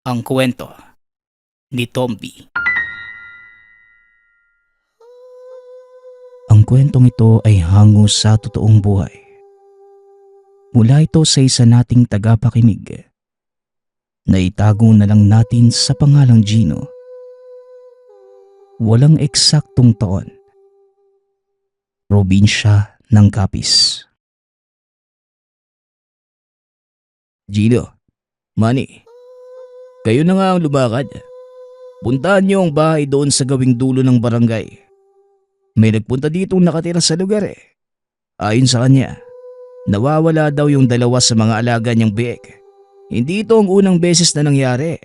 Ang kwento ni Tomby. Ang kwentong ito ay hango sa totoong buhay. Mula ito sa isa nating tagapakinig na itago na lang natin sa pangalang Gino. Walang eksaktong taon. Probinsya ng Capiz. Gino, Manny, kayo na nga ang lumakad. Puntahan niyo ang bahay doon sa gawing dulo ng barangay. May nagpunta dito nakatira sa lugar eh. Ayon sa kanya, nawawala daw yung dalawa sa mga alaga niyang biik. Hindi ito ang unang beses na nangyari.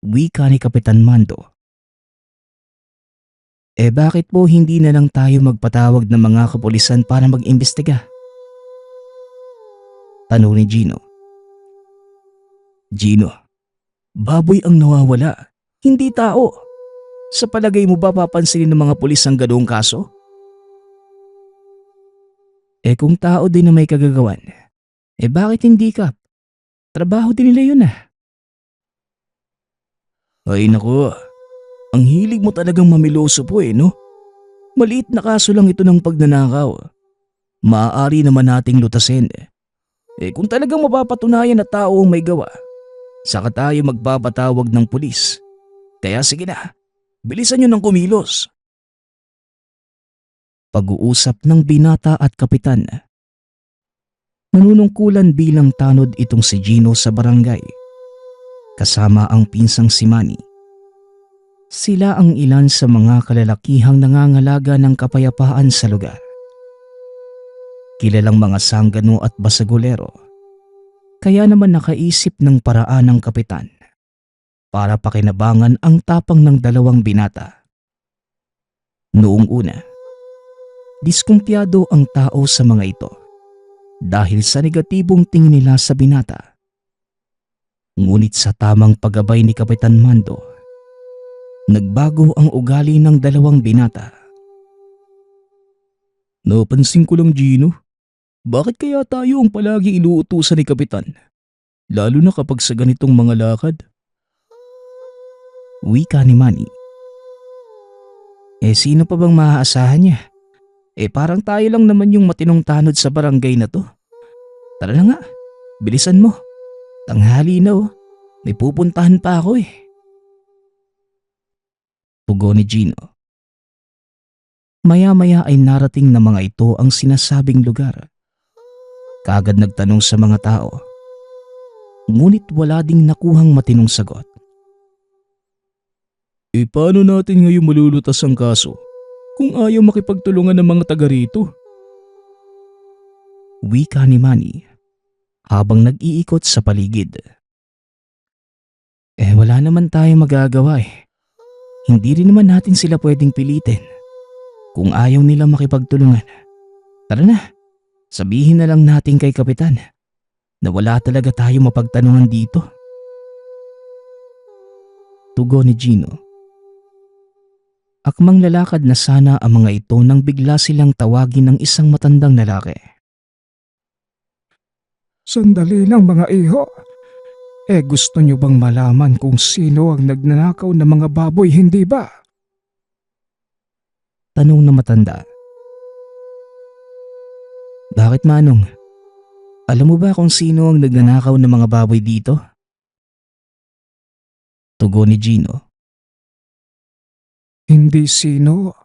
Wika ni Kapitan Mando. Bakit po hindi na lang tayo magpatawag ng mga kapulisan para mag-imbestiga? Tanong ni Gino. Gino, baboy ang nawawala, hindi tao. Sa palagay mo ba papansinin ng mga pulis ang ganoong kaso? Kung tao din na may kagagawan, bakit hindi ka? Trabaho din nila yun ah. Ay naku, ang hilig mo talagang mamiloso po no? Maliit na kaso lang ito ng pagnanakaw. Maaari naman nating lutasin. Kung talagang mapapatunayan na tao ang may gawa, saka tayo magpapatawag ng pulis. Kaya sige na, bilisan nyo ng kumilos. Pag-uusap ng binata at kapitan. Nanunungkulan bilang tanod itong si Gino sa barangay. Kasama ang pinsang si Manny. Sila ang ilan sa mga kalalakihang nangangalaga ng kapayapaan sa lugar. Kilalang mga sanggano at basagulero. Kaya naman nakaisip ng paraan ng kapitan para pakinabangan ang tapang ng dalawang binata. Noong una, diskumpiyado ang tao sa mga ito dahil sa negatibong tingin nila sa binata. Ngunit sa tamang paggabay ni Kapitan Mando, nagbago ang ugali ng dalawang binata. Napansin ko lang, Gino, bakit kaya tayo ang palagi inuutusan ni Kapitan? Lalo na kapag sa ganitong mga lakad. Wika ni Manny. Sino pa bang maaasahan niya? Parang tayo lang naman yung matinong tanod sa barangay na to. Tara na nga, bilisan mo. Tanghali na may pupuntahan pa ako Tugon ni Gino. Maya-maya ay narating na mga ito ang sinasabing lugar. Kaagad nagtanong sa mga tao. Ngunit wala ding nakuhang matinong sagot. Paano natin ngayon malulutas ang kaso kung ayaw makipagtulungan ng mga taga rito? Wika ni Manny habang nag-iikot sa paligid. Wala naman tayong magagawa Hindi rin naman natin sila pwedeng pilitin. Kung ayaw nila makipagtulungan, tara na, sabihin na lang natin kay Kapitan na wala talaga tayo mapagtanungan dito. Tugon ni Gino. Akmang lalakad na sana ang mga ito nang bigla silang tawagin ng isang matandang lalaki. Sandali lang mga iho. Gusto nyo bang malaman kung sino ang nagnanakaw ng mga baboy, hindi ba? Tanong na matanda. Bakit Manong? Alam mo ba kung sino ang nagnanakaw ng mga baboy dito? Tugon ni Gino. Hindi sino,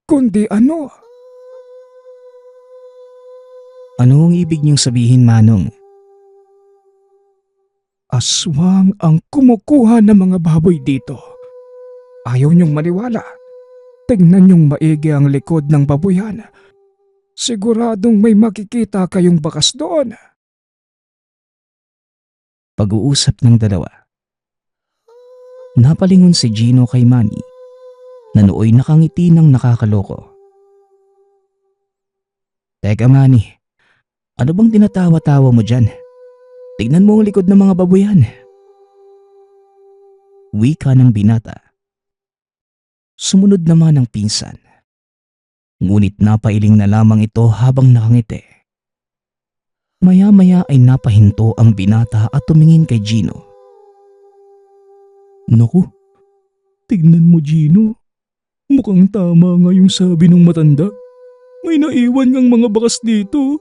kundi ano? Ano ang ibig niyong sabihin, Manong? Aswang ang kumukuha ng mga baboy dito. Ayaw niyong maniwala. Tingnan niyong maigi ang likod ng babuyan. Siguradong may makikita kayong bakas doon. Pag-uusap ng dalawa. Napalingon si Gino kay Manny na nooy nakangiti ng nakakaloko. Teka Manny, ano bang tinatawa-tawa mo dyan? Tignan mo ang likod ng mga babuyan. Wika ng binata. Sumunod naman ang pinsan. Ngunit napailing na lamang ito habang nakangiti. Maya-maya ay napahinto ang binata at tumingin kay Gino. Naku, tignan mo Gino. Mukhang tama nga yung sabi ng matanda. May naiwan ngang mga bakas dito.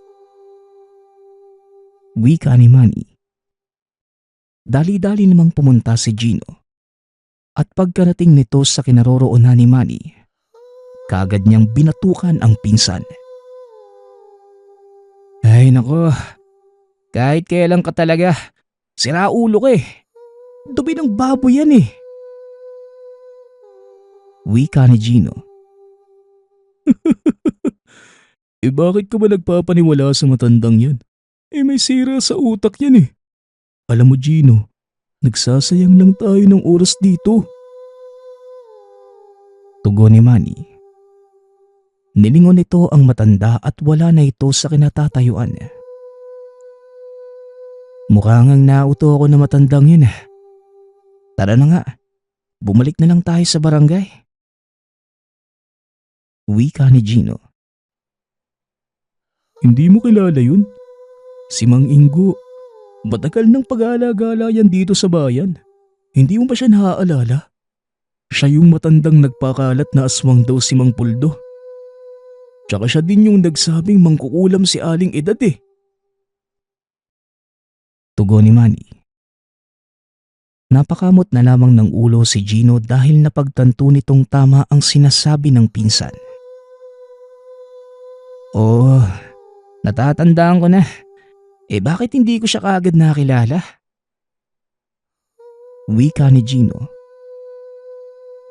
Wika ni Manny. Dali-dali namang pumunta si Gino. At pagkarating nito sa kinaroroonan ni Manny, kaagad niyang binatukan ang pinsan. Ay nako, kahit kailan ka talaga, sira ulo ka eh. Dumi ng baboy yan eh. Wika ni Gino. Bakit ka ba nagpapaniwala sa matandang yan? May sira sa utak yan eh. Alam mo Gino, nagsasayang lang tayo ng oras dito. Tugon ni Manny. Nilingon nito ang matanda at wala na ito sa kinatatayuan. Mukhang ang nauto ako na matandang yun. Tara na nga, bumalik na lang tayo sa barangay. Wika ni Gino. Hindi mo kilala yun? Si Mang Ingo. Matagal ng pag-aala-gala yan dito sa bayan. Hindi mo ba siya naaalala? Siya yung matandang nagpakalat na aswang daw si Mang Puldo. Tsaka siya din yung nagsabing mangkukulam si Aling Edad eh. Tugon ni Manny. Napakamot na lamang ng ulo si Gino dahil napagtanto nitong tama ang sinasabi ng pinsan. Oh, natatandaan ko na. Bakit hindi ko siya kaagad nakilala? Wika ni Gino.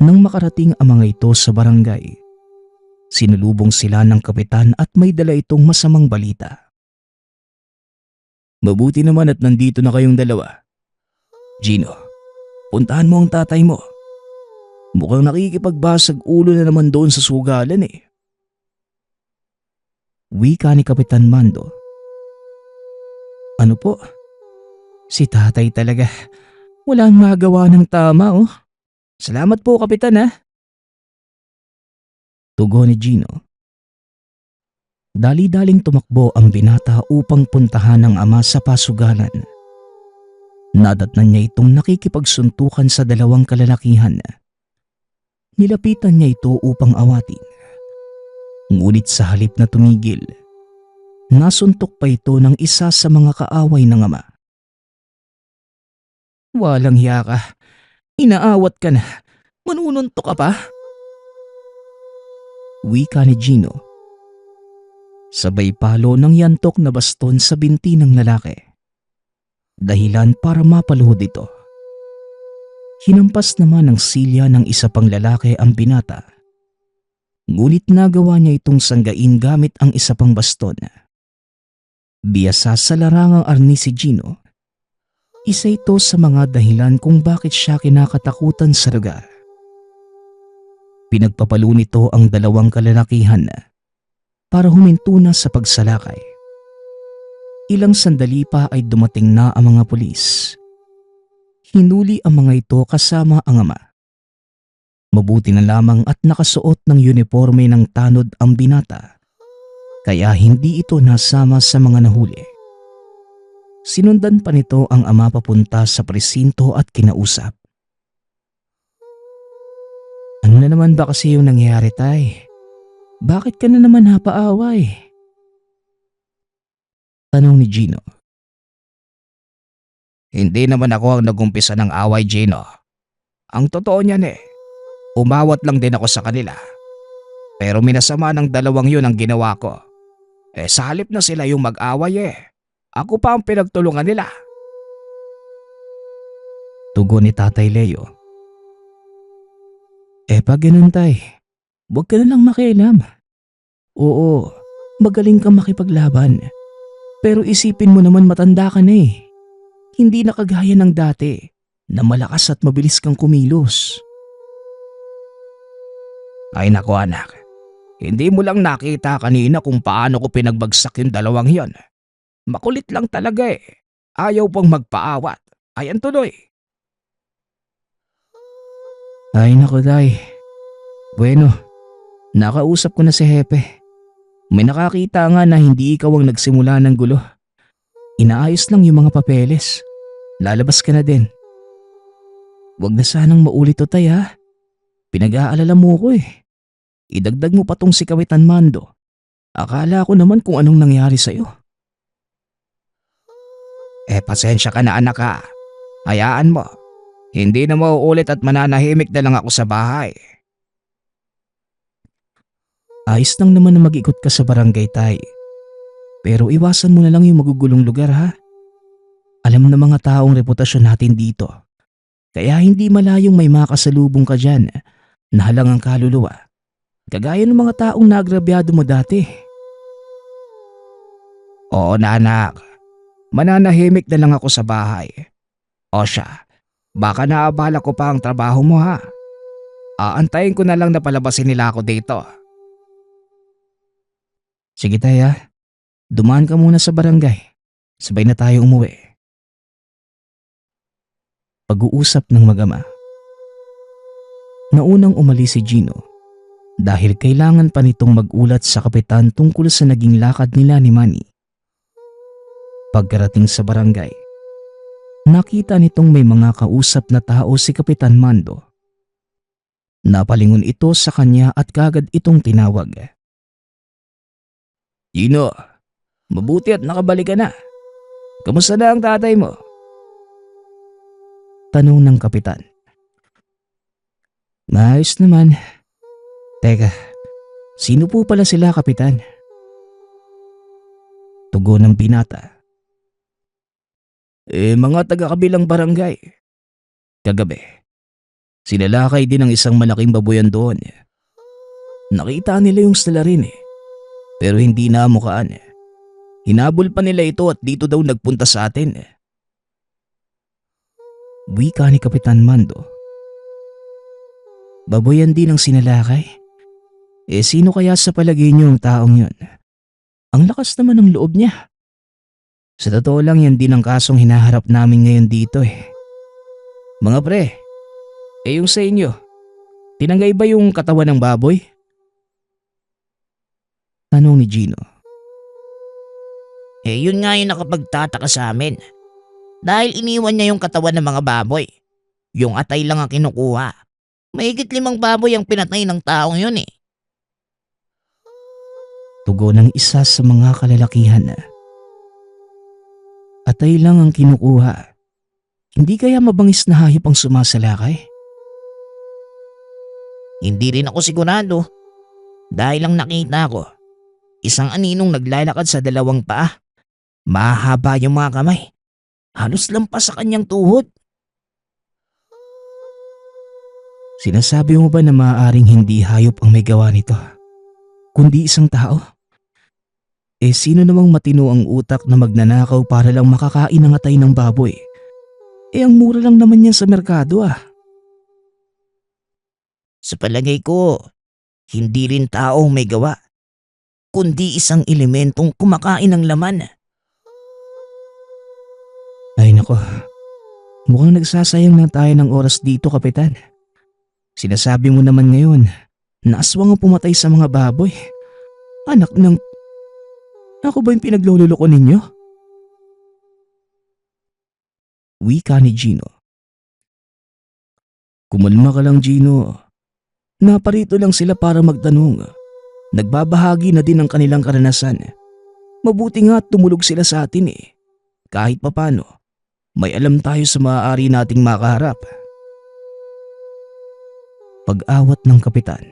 Nang makarating ang mga ito sa barangay, sinulubong sila ng kapitan at may dala itong masamang balita. Mabuti naman at nandito na kayong dalawa. Gino, puntahan mo ang tatay mo. Mukhang nakikipagbasag ulo na naman doon sa sugalan eh. Wika ni Kapitan Mando. Ano po? Si tatay talaga. Walang magawa ng tama oh. Salamat po Kapitan ha. Tugon ni Gino. Dali-daling tumakbo ang binata upang puntahan ng ama sa pasugalan. Nadatnan niya itong nakikipagsuntukan sa dalawang kalalakihan. Nilapitan niya ito upang awatin. Ngunit sa halip na tumigil, nasuntok pa ito ng isa sa mga kaaway ng ama. Walang hiya ka. Inaawat ka na. Manununtok ka pa? Wika ni Gino. Sabay palo ng yantok na baston sa binti ng lalaki. Dahilan para mapaluhod ito. Hinampas naman ng silya ng isa pang lalaki ang binata. Ngunit nagawa niya itong sanggain gamit ang isa pang baston. Biyasa sa larangang arni si Gino. Isa ito sa mga dahilan kung bakit siya kinakatakutan sa lugar. Pinagpapalo nito ang dalawang kalalakihan para huminto na sa pagsalakay. Ilang sandali pa ay dumating na ang mga pulis. Hinuli ang mga ito kasama ang ama. Mabuti na lamang at nakasuot ng uniforme ng tanod ang binata, kaya hindi ito nasama sa mga nahuli. Sinundan pa nito ang ama papunta sa presinto at kinausap. Ano na naman ba kasi yung nangyari tay? Bakit ka na naman napaaway? Tanong ni Gino. Hindi naman ako ang nagumpisa ng away, Gino. Ang totoo niyan umawat lang din ako sa kanila. Pero minasama ng dalawang yun ang ginawa ko. Sa halip na sila yung mag-away ako pa ang pinagtulungan nila. Tugon ni Tatay Leo. Pag ganun tay, huwag ka na lang makialam. Oo, magaling kang makipaglaban. Pero isipin mo naman matanda ka na Hindi na kagaya ng dati na malakas at mabilis kang kumilos. Ay nako anak, hindi mo lang nakita kanina kung paano ko pinagbagsak yung dalawang yon. Makulit lang talaga Ayaw pang magpaawat. Ayan tuloy. Ay nako day. Bueno, nakausap ko na si Hepe. May nakakita nga na hindi ikaw ang nagsimula ng gulo. Inaayos lang yung mga papeles. Lalabas ka na din. Huwag na sanang maulit to, tay, ha? Pinag-aalala mo ko eh. Idagdag mo pa tong si Kapitan Mando. Akala ko naman kung anong nangyari sa'yo. Pasensya ka na, anak, ha. Hayaan mo. Hindi na mauulit at mananahimik na lang ako sa bahay. Ayos lang naman na mag-ikot ka sa barangay, tay. Pero iwasan mo na lang yung magugulong lugar, ha? Alam ng mga taong reputasyon natin dito. Kaya hindi malayong may makasalubong ka dyan na halangang kaluluwa. Kagaya ng mga taong naagrabyado mo dati. Oo na, anak. Mananahimik na lang ako sa bahay. O siya, baka naabala ko pa ang trabaho mo, ha? Aantayin ko na lang na palabasin nila ako dito. Sige, tay, ha. Dumaan ka muna sa barangay. Sabay na tayo umuwi. Pag-uusap ng mag-ama. Naunang umalis si Gino dahil kailangan pa nitong mag-ulat sa kapitan tungkol sa naging lakad nila ni Manny. Pagkarating sa barangay, nakita nitong may mga kausap na tao si Kapitan Mando. Napalingon ito sa kanya at kagad itong tinawag. Gino, mabuti at nakabalik ka na. Kamusta na ang tatay mo? Tanong ng kapitan. Maayos naman. Teka, sino po pala sila, kapitan? Tugon ng binata. Mga taga-kabilang barangay. Kagabi, sinalakay din ang isang malaking babuyan doon. Nakita nila yung salarin pero hindi namukaan. Hinabol pa nila ito at dito daw nagpunta sa atin. Wika ni Kapitan Mando. Baboyan din ang sinalakay? Sino kaya sa palagay niyo ang taong yun? Ang lakas naman ng loob niya. Sa totoo lang, yan din ang kasong hinaharap namin ngayon dito Mga pre, yung sa inyo, tinanggay ba yung katawan ng baboy? Tanong ni Gino. Yun nga yung nakapagtataka sa amin. Dahil iniwan niya yung katawan ng mga baboy. Yung atay lang ang kinukuha. Mahigit 5 baboy ang pinatay ng taong yun Tugon ng isa sa mga kalalakihan. Atay lang ang kinukuha. Hindi kaya mabangis na hayop ang sumasalakay? Hindi rin ako sigurado. Dahil lang nakita ko, isang aninong naglalakad sa 2 paa. Mahaba yung mga kamay. Halos lampas sa kanyang tuhod. Sinasabi mo ba na maaaring hindi hayop ang may gawa nito, kundi isang tao? Sino namang matino ang utak na magnanakaw para lang makakain ng atay ng baboy? Ang mura lang naman yan sa merkado Sa palagay ko, hindi rin tao ang may gawa, kundi isang elementong kumakain ng laman. Ay nako, mukhang nagsasayang na tayo ng oras dito, kapitan. Sinasabi mo naman ngayon na aswang ang pumatay sa mga baboy. Anak ng... Ako ba yung pinaglololoko ninyo? Wika ni Gino. Kumalma ka lang, Gino. Naparito lang sila para magtanong. Nagbabahagi na din ng kanilang karanasan. Mabuti nga tumulog sila sa atin Kahit papano, may alam tayo sa maaari nating makaharap. Pag-awat ng kapitan.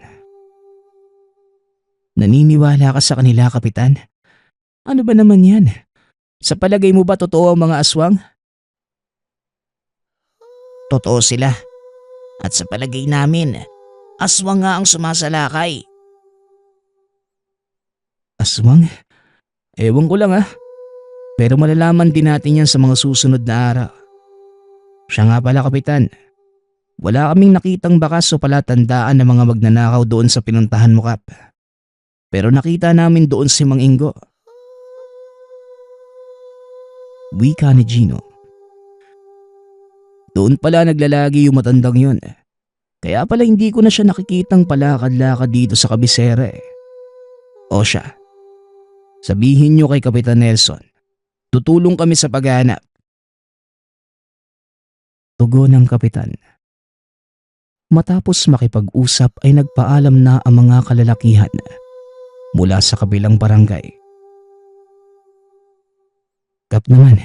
Naniniwala ka sa kanila, kapitan? Ano ba naman yan? Sa palagay mo ba totoo ang mga aswang? Totoo sila. At sa palagay namin, aswang nga ang sumasalakay. Aswang? Ewan ko lang Pero malalaman din natin yan sa mga susunod na araw. Siya nga pala, kapitan. Wala kaming nakitang bakas o palatandaan ng mga magnanakaw doon sa pinuntahan mo, Kap. Pero nakita namin doon si Mang Ingo. Wika ni Gino. Doon pala naglalagi yung matandang yun. Kaya pala hindi ko na siya nakikitang palakad-lakad dito sa kabisera O siya, sabihin niyo kay Kapitan Nelson Tutulong kami sa paghahanap. Tugon ng kapitan. Matapos makipag-usap ay nagpaalam na ang mga kalalakihan mula sa kabilang barangay. Kap naman,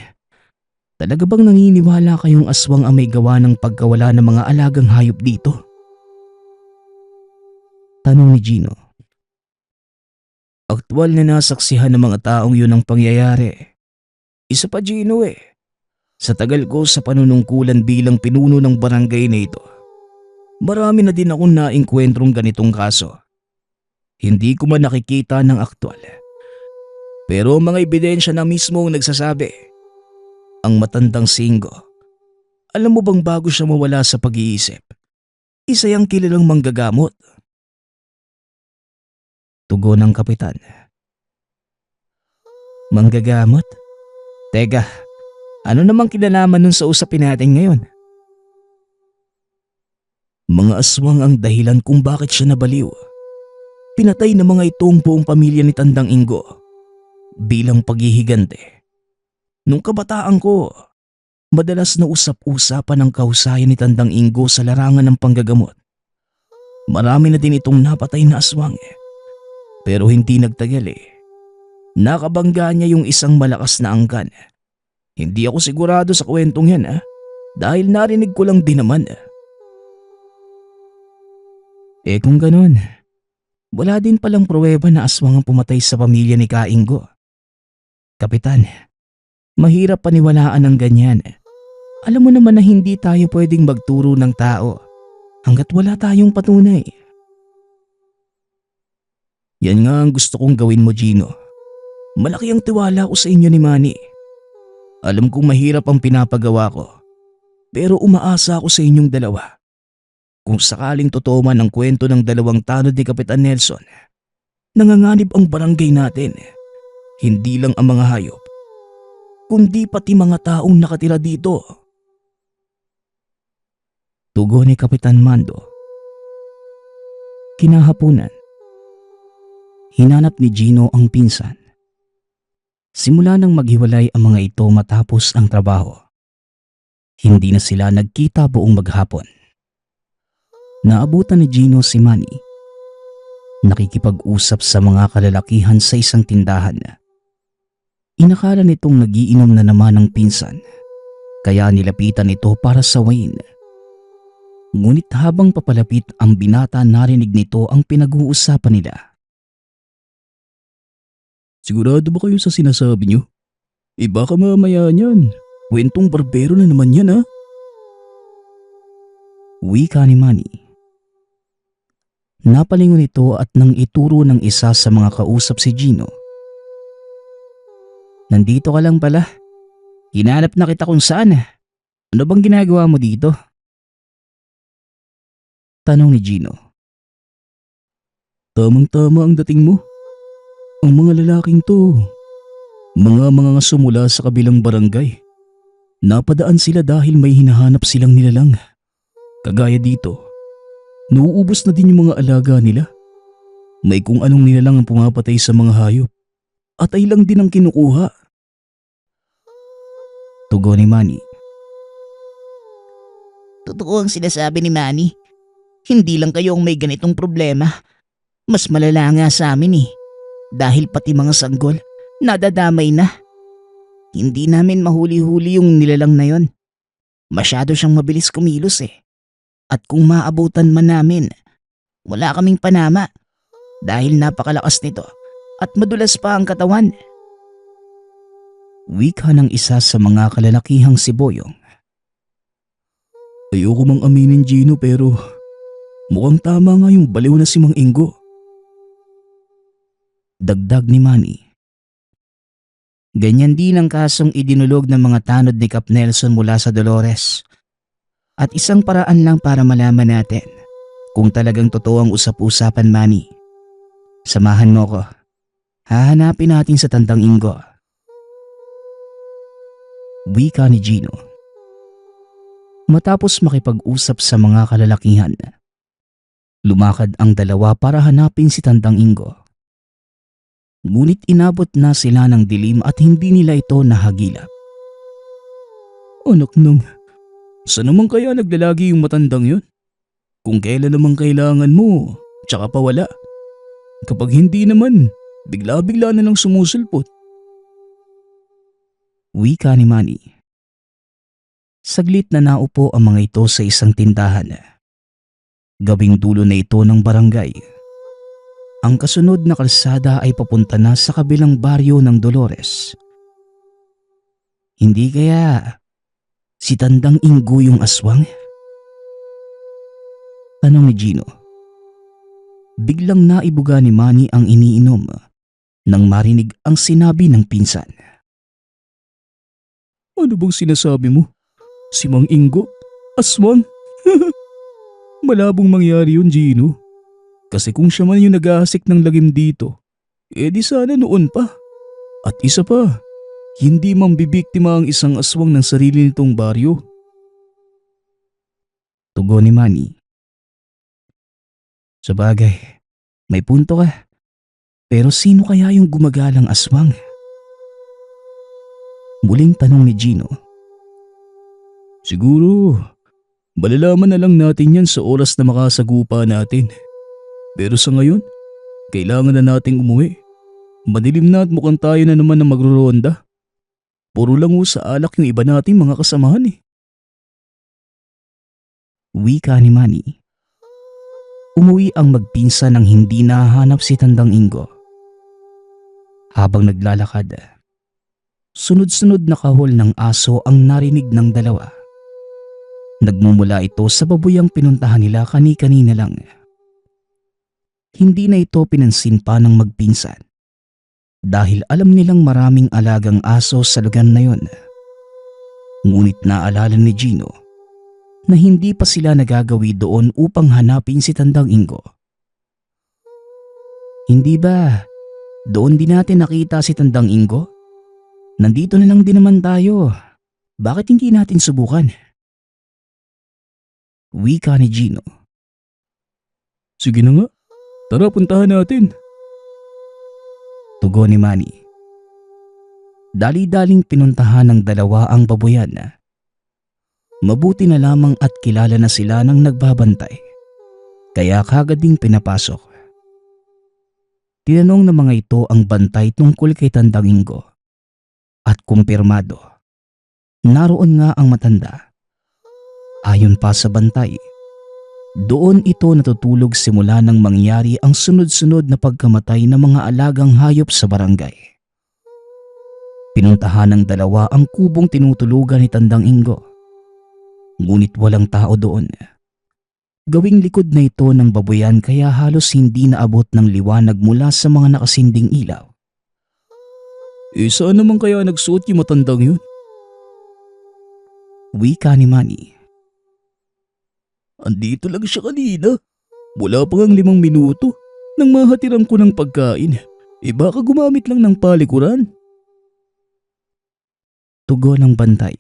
talaga bang naniniwala kayong aswang ang may gawa ng pagkawala ng mga alagang hayop dito? Tanong ni Gino. Aktual na nasaksihan ng mga taong yun ang pangyayari. Isa pa Gino Sa tagal ko sa panunungkulan bilang pinuno ng barangay na ito, marami na din akong naengkwentrong ganitong kaso. Hindi ko man nakikita ng aktual. Pero mga ebidensya na mismo ang nagsasabi. Ang matandang Singgo, alam mo bang bago siya mawala sa pag-iisip, isa yang kilalang manggagamot? Tugon ng kapitan. Manggagamot? Teka, ano namang kinalaman nun sa usapin natin ngayon? Mga aswang ang dahilan kung bakit siya nabaliw. Pinatay ng mga ito ang buong pamilya ni Tandang Ingo bilang paghihigante. Nung kabataan ko, madalas na usap-usapan ang kahusayan ni Tandang Ingo sa larangan ng panggagamot. Marami na din itong napatay na aswang pero hindi nagtagal Nakabangga niya yung isang malakas na angkan. Hindi ako sigurado sa kwentong yan dahil narinig ko lang din naman. Kung ganun, wala din palang pruweba na aswang ang pumatay sa pamilya ni Kaingo. Kapitan, mahirap paniwalaan ng ganyan. Alam mo naman na hindi tayo pwedeng magturo ng tao hanggat wala tayong patunay. Yan nga ang gusto kong gawin mo, Gino. Malaki ang tiwala ko sa inyo ni Manny. Alam kong mahirap ang pinapagawa ko, pero umaasa ako sa inyong dalawa. Kung sakaling totoo man ang kwento ng dalawang tanod ni Kapitan Nelson, nanganganib ang barangay natin. Hindi lang ang mga hayop, kundi pati mga taong nakatira dito. Tugon ni Kapitan Mando. Kinahapunan, hinanap ni Gino ang pinsan. Simula nang maghiwalay ang mga ito matapos ang trabaho, hindi na sila nagkita buong maghapon. Naabutan ni Gino si Manny. Nakikipag-usap sa mga kalalakihan sa isang tindahan. Inakala nitong nagiinom na naman ng pinsan, kaya nilapitan ito para sawayin. Ngunit habang papalapit ang binata, narinig nito ang pinag-uusapan nila. Sigurado ba kayo sa sinasabi niyo? Baka mamaya niyan, kwentong barbero na naman yan Wika ni Manny. Napalingon ito at nang ituro ng isa sa mga kausap si Gino. Nandito ka lang pala. Hinanap na kita kung saan. Ano bang ginagawa mo dito? Tanong ni Gino. Tamang-tama ang dating mo. Ang mga lalaking to, mga sumula sa kabilang barangay. Napadaan sila dahil may hinahanap silang nilalang. Kagaya dito, nauubos na din yung mga alaga nila. May kung anong nilalang ang pumapatay sa mga hayop at ay lang din ang kinukuha. Tugon ni Manny. Totoo ang sinasabi ni Manny. Hindi lang kayo ang may ganitong problema. Mas malala nga sa amin dahil pati mga sanggol nadadamay na. Hindi namin mahuli-huli yung nilalang na yon. Masyado siyang mabilis kumilos At kung maabutan man namin, wala kaming panama dahil napakalakas nito at madulas pa ang katawan. Wika ng isa sa mga kalalakihang si Boyong. Ayoko mang aminin, Gino, pero mukhang tama nga yung baliw na si Mang Ingo. Dagdag ni Manny. Ganyan din ang kasong idinulog ng mga tanod ni Cap Nelson mula sa Dolores. At isang paraan lang para malaman natin kung talagang totoo ang usap-usapan, Manny. Samahan mo ko. Hahanapin natin sa Tandang Ingo. Wika ni Gino. Matapos makipag-usap sa mga kalalakihan, lumakad ang dalawa para hanapin si Tandang Ingo. Ngunit inabot na sila ng dilim at hindi nila ito nahagilap. Anak nang, saan naman kaya naglalagi yung matandang yun? Kung kailan naman kailangan mo, tsaka pa wala. Kapag hindi naman, bigla-bigla na lang sumusulpot. Wika ni Manny. Saglit na naupo ang mga ito sa isang tindahan. Gabing dulo na ito ng barangay. Ang kasunod na kalsada ay papunta na sa kabilang baryo ng Dolores. Hindi kaya si Tandang Ingo yung aswang? Tanong ni Gino. Biglang naibuga ni Manny ang iniinom nang marinig ang sinabi ng pinsan. Ano bang sinasabi mo? Si Mang Ingo? Aswang? Malabong mangyari yun, Gino. Kasi kung siya man yung nag-aasik ng lagim dito, di sana noon pa. At isa pa, hindi mambibiktima ang isang aswang ng sarili nitong baryo. Tugon ni Manny. Sabagay, may punto ka. Pero sino kaya yung gumagalang aswang? Muling tanong ni Gino. Siguro, malalaman na lang natin yan sa oras na makasagupa natin. Pero sa ngayon, kailangan na nating umuwi. Madilim na at mukhang tayo na naman ang magruronda. Puro lang sa alak yung iba nating mga kasamahan eh. Wika ni Manny. Umuwi ang magpinsan nang hindi nahanap si Tandang Ingo. Habang naglalakad, sunod-sunod na kahol ng aso ang narinig ng dalawa. Nagmumula ito sa babuyang pinuntahan nila kani-kanina lang. Hindi na ito pinansin pa ng magpinsan dahil alam nilang maraming alagang aso sa lugar na yon. Ngunit naalala ni Gino na hindi pa sila nagagawi doon upang hanapin si Tandang Ingo. Hindi ba doon din natin nakita si Tandang Ingo? Nandito na lang din naman tayo. Bakit hindi natin subukan? Wika ni Gino. Sige na nga, tara puntahan natin. Tugon ni Manny. Dali-daling pinuntahan ng dalawa ang babuyan. Mabuti na lamang at kilala na sila ng nagbabantay, kaya kagad ding pinapasok. Tinanong ng mga ito ang bantay tungkol kay Tandang Ingo at kumpirmado. Naroon nga ang matanda. Ayon pa sa bantay, doon ito natutulog simula nang mangyari ang sunod-sunod na pagkamatay ng mga alagang hayop sa barangay. Pinuntahan ng dalawa ang kubong tinutulugan ni Tandang Ingo. Ngunit walang tao doon. Gawing likod na ito ng babuyan kaya halos hindi naabot ng liwanag mula sa mga nakasinding ilaw. Saan naman kaya nagsuot yung matandang yun? Wika ni Manny. Andito lang siya kanina. Wala pa ngang 5 minuto nang mahatiran ko ng pagkain. Baka gumamit lang ng palikuran. Tugon ng bantay.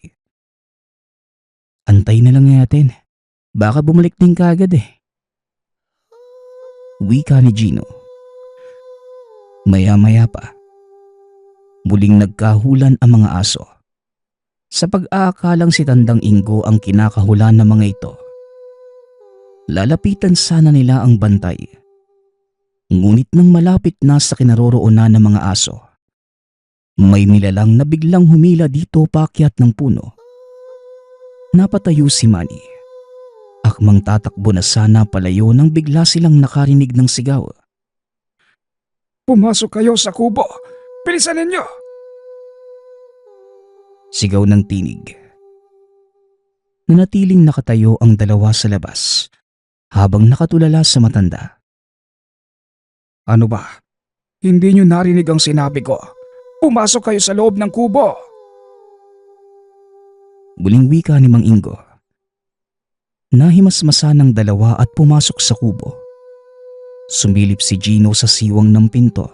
Antay na lang natin. Baka bumalik din kagad eh. Wika ni Gino. Maya-maya pa, muling nagkahulan ang mga aso. Sa pag-aakalang si Tandang Ingo ang kinakahulan ng mga ito. Lalapitan sana nila ang bantay. Ngunit nang malapit na sa kinaroroonan ng mga aso, may nilalang na biglang humila dito paakyat ng puno. Napatayo si Manny. Akmang tatakbo na sana palayo nang bigla silang nakarinig ng sigaw. Pumasok kayo sa kubo. Bilisan ninyo! Sigaw ng tinig. Nanatiling nakatayo ang dalawa sa labas habang nakatulala sa matanda. Ano ba? Hindi nyo narinig ang sinabi ko. Pumasok kayo sa loob ng kubo. Muling wika ni Mang Ingo. Nahimasmasa ng dalawa at pumasok sa kubo. Sumilip si Gino sa siwang ng pinto.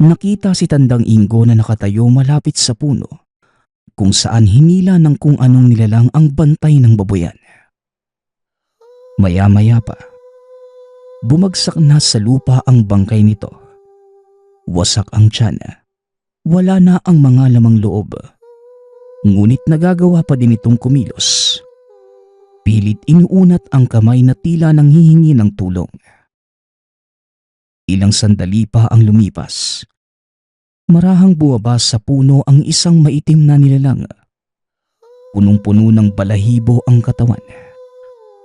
Nakita si Tandang Ingo na nakatayo malapit sa puno kung saan hinila ng kung anong nilalang ang bantay ng babuyan. Maya-maya pa, bumagsak na sa lupa ang bangkay nito. Wasak ang tiyan. Wala na ang mga lamang loob. Ngunit nagagawa pa din itong kumilos. Pilit inuunat ang kamay na tila nanghihingi ng tulong. Ilang sandali pa ang lumipas. Marahang buwaba sa puno ang isang maitim na nilalang. Punong-puno ng balahibo ang katawan.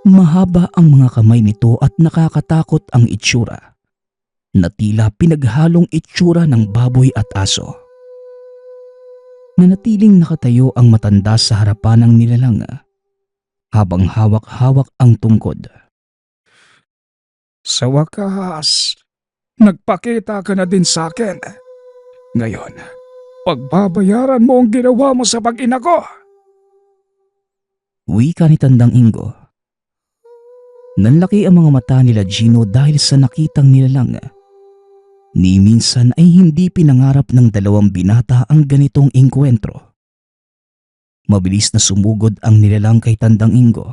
Mahaba ang mga kamay nito at nakakatakot ang itsura, na tila pinaghalong itsura ng baboy at aso. Nanatiling nakatayo ang matanda sa harapan ng nilalang habang hawak-hawak ang tungkod. Sa wakas, nagpakita ka na din sa akin. Ngayon, pagbabayaran mo ang ginawa mo sa pag-ina ko. Wika ni Tandang Ingo. Nanlaki ang mga mata nila Gino dahil sa nakitang nilalang. Ni minsan ay hindi pinangarap ng dalawang binata ang ganitong engkwentro. Mabilis na sumugod ang nilalang kay Tandang Ingo.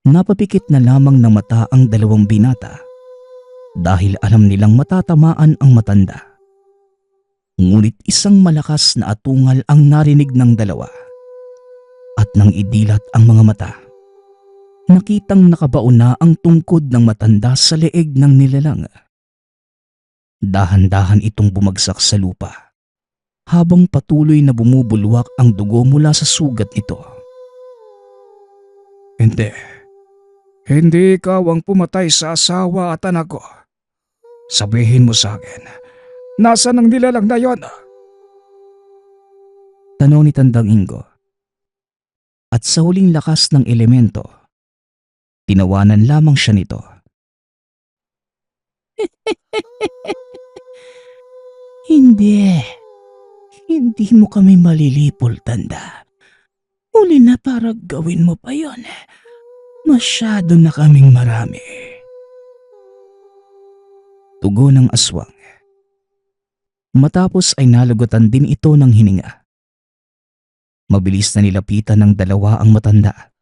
Napapikit na lamang ng mata ang dalawang binata dahil alam nilang matatamaan ang matanda. Ngunit isang malakas na atungal ang narinig ng dalawa. At nang idilat ang mga mata, nakitang nakabaon na ang tungkod ng matanda sa leeg ng nilalang. Dahan-dahan itong bumagsak sa lupa habang patuloy na bumubulwak ang dugo mula sa sugat nito. Hindi ikaw ang pumatay sa asawa at anak ko. Sabihin mo sa akin, nasaan ang nilalang na yon? Tanong ni Tandang Ingo. At sa huling lakas ng elemento, tinawanan lamang siya nito. Hindi mo kami malilipol, Tanda. Uli na para gawin mo pa yon. Masyado na kaming marami. Tugo ng aswang. Matapos ay nalugutan din ito ng hininga. Mabilis na nilapitan ng dalawa ang matanda.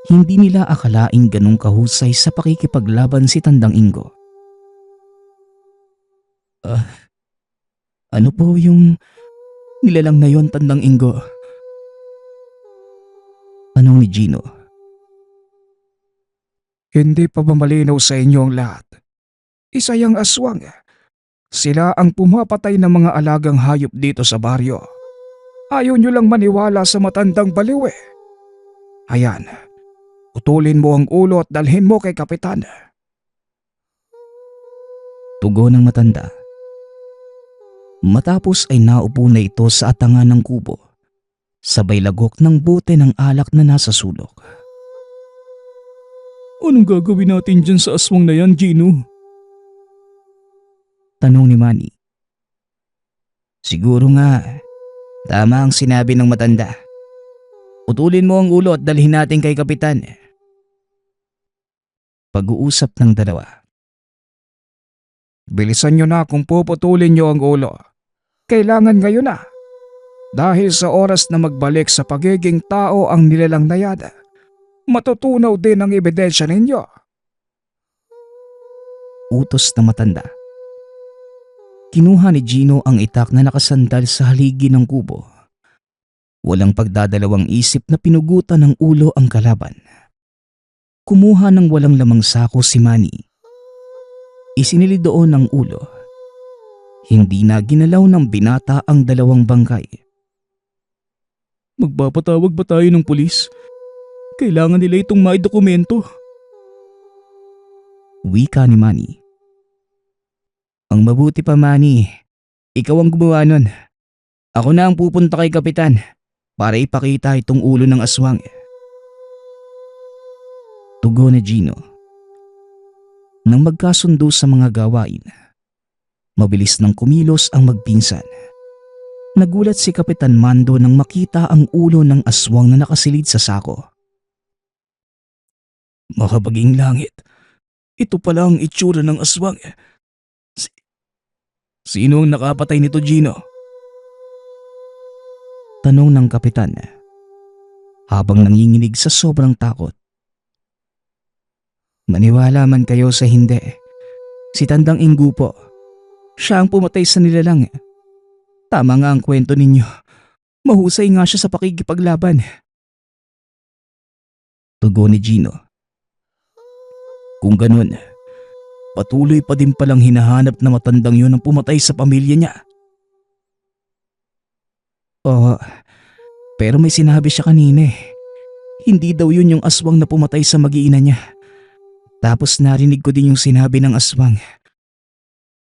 Hindi nila akalaing ganong kahusay sa pakikipaglaban si Tandang Ingo. Ano po yung nilalang na yon, Tandang Ingo? Tanong ni Gino. Hindi pa ba malinaw sa inyo ang lahat? Isa yang aswang. Sila ang pumapatay ng mga alagang hayop dito sa baryo. Ayaw nyo lang maniwala sa matandang baliw eh. Ayan, putulin mo ang ulo at dalhin mo kay Kapitan. Tugo ng matanda. Matapos ay naupo na ito sa atangan ng kubo, sabay lagok ng bote ng alak na nasa sulok. Anong gagawin natin dyan sa aswang na yan, Gino? Tanong ni Manny. Siguro nga, tama ang sinabi ng matanda. Putulin mo ang ulo at dalhin natin kay Kapitan. Pag-uusap ng dalawa. Bilisan nyo na kung puputulin nyo ang ulo. Kailangan ngayon na. Dahil sa oras na magbalik sa pagiging tao ang nilalang na yan, matutunaw din ang ebidensya ninyo. Utos na matanda. Kinuha ni Gino ang itak na nakasandal sa haligi ng kubo. Walang pagdadalawang isip na pinugutan ng ulo ang kalaban. Kumuha ng walang lamang sako si Manny. Isinili doon ang ulo. Hindi na ginalaw ng binata ang dalawang bangkay. Magpapatawag ba tayo ng pulis? Kailangan nila itong may dokumento. Wika ni Manny. Ang mabuti pa, Manny, ikaw ang gumawa nun. Ako na ang pupunta kay Kapitan para ipakita itong ulo ng aswang. Tugo ni Gino. Nang magkasundo sa mga gawain, mabilis nang kumilos ang magpinsan. Nagulat si Kapitan Mando nang makita ang ulo ng aswang na nakasilid sa sako. Makabaging langit, ito pala ang itsura ng aswang. Sino ang nakapatay nito, Gino? Tanong ng Kapitan habang nanginginig sa sobrang takot. Maniwala man kayo sa hindi, si Tandang Ingo po. Siya ang pumatay sa nilalang. Tama nga ang kwento ninyo. Mahusay nga siya sa pakikipaglaban. Tugon ni Gino. Kung ganun, patuloy pa din palang hinahanap na matandang yun ang pumatay sa pamilya niya. Oo, pero may sinabi siya kanina eh. Hindi daw yun yung aswang na pumatay sa mag-iina niya. Tapos narinig ko din yung sinabi ng aswang.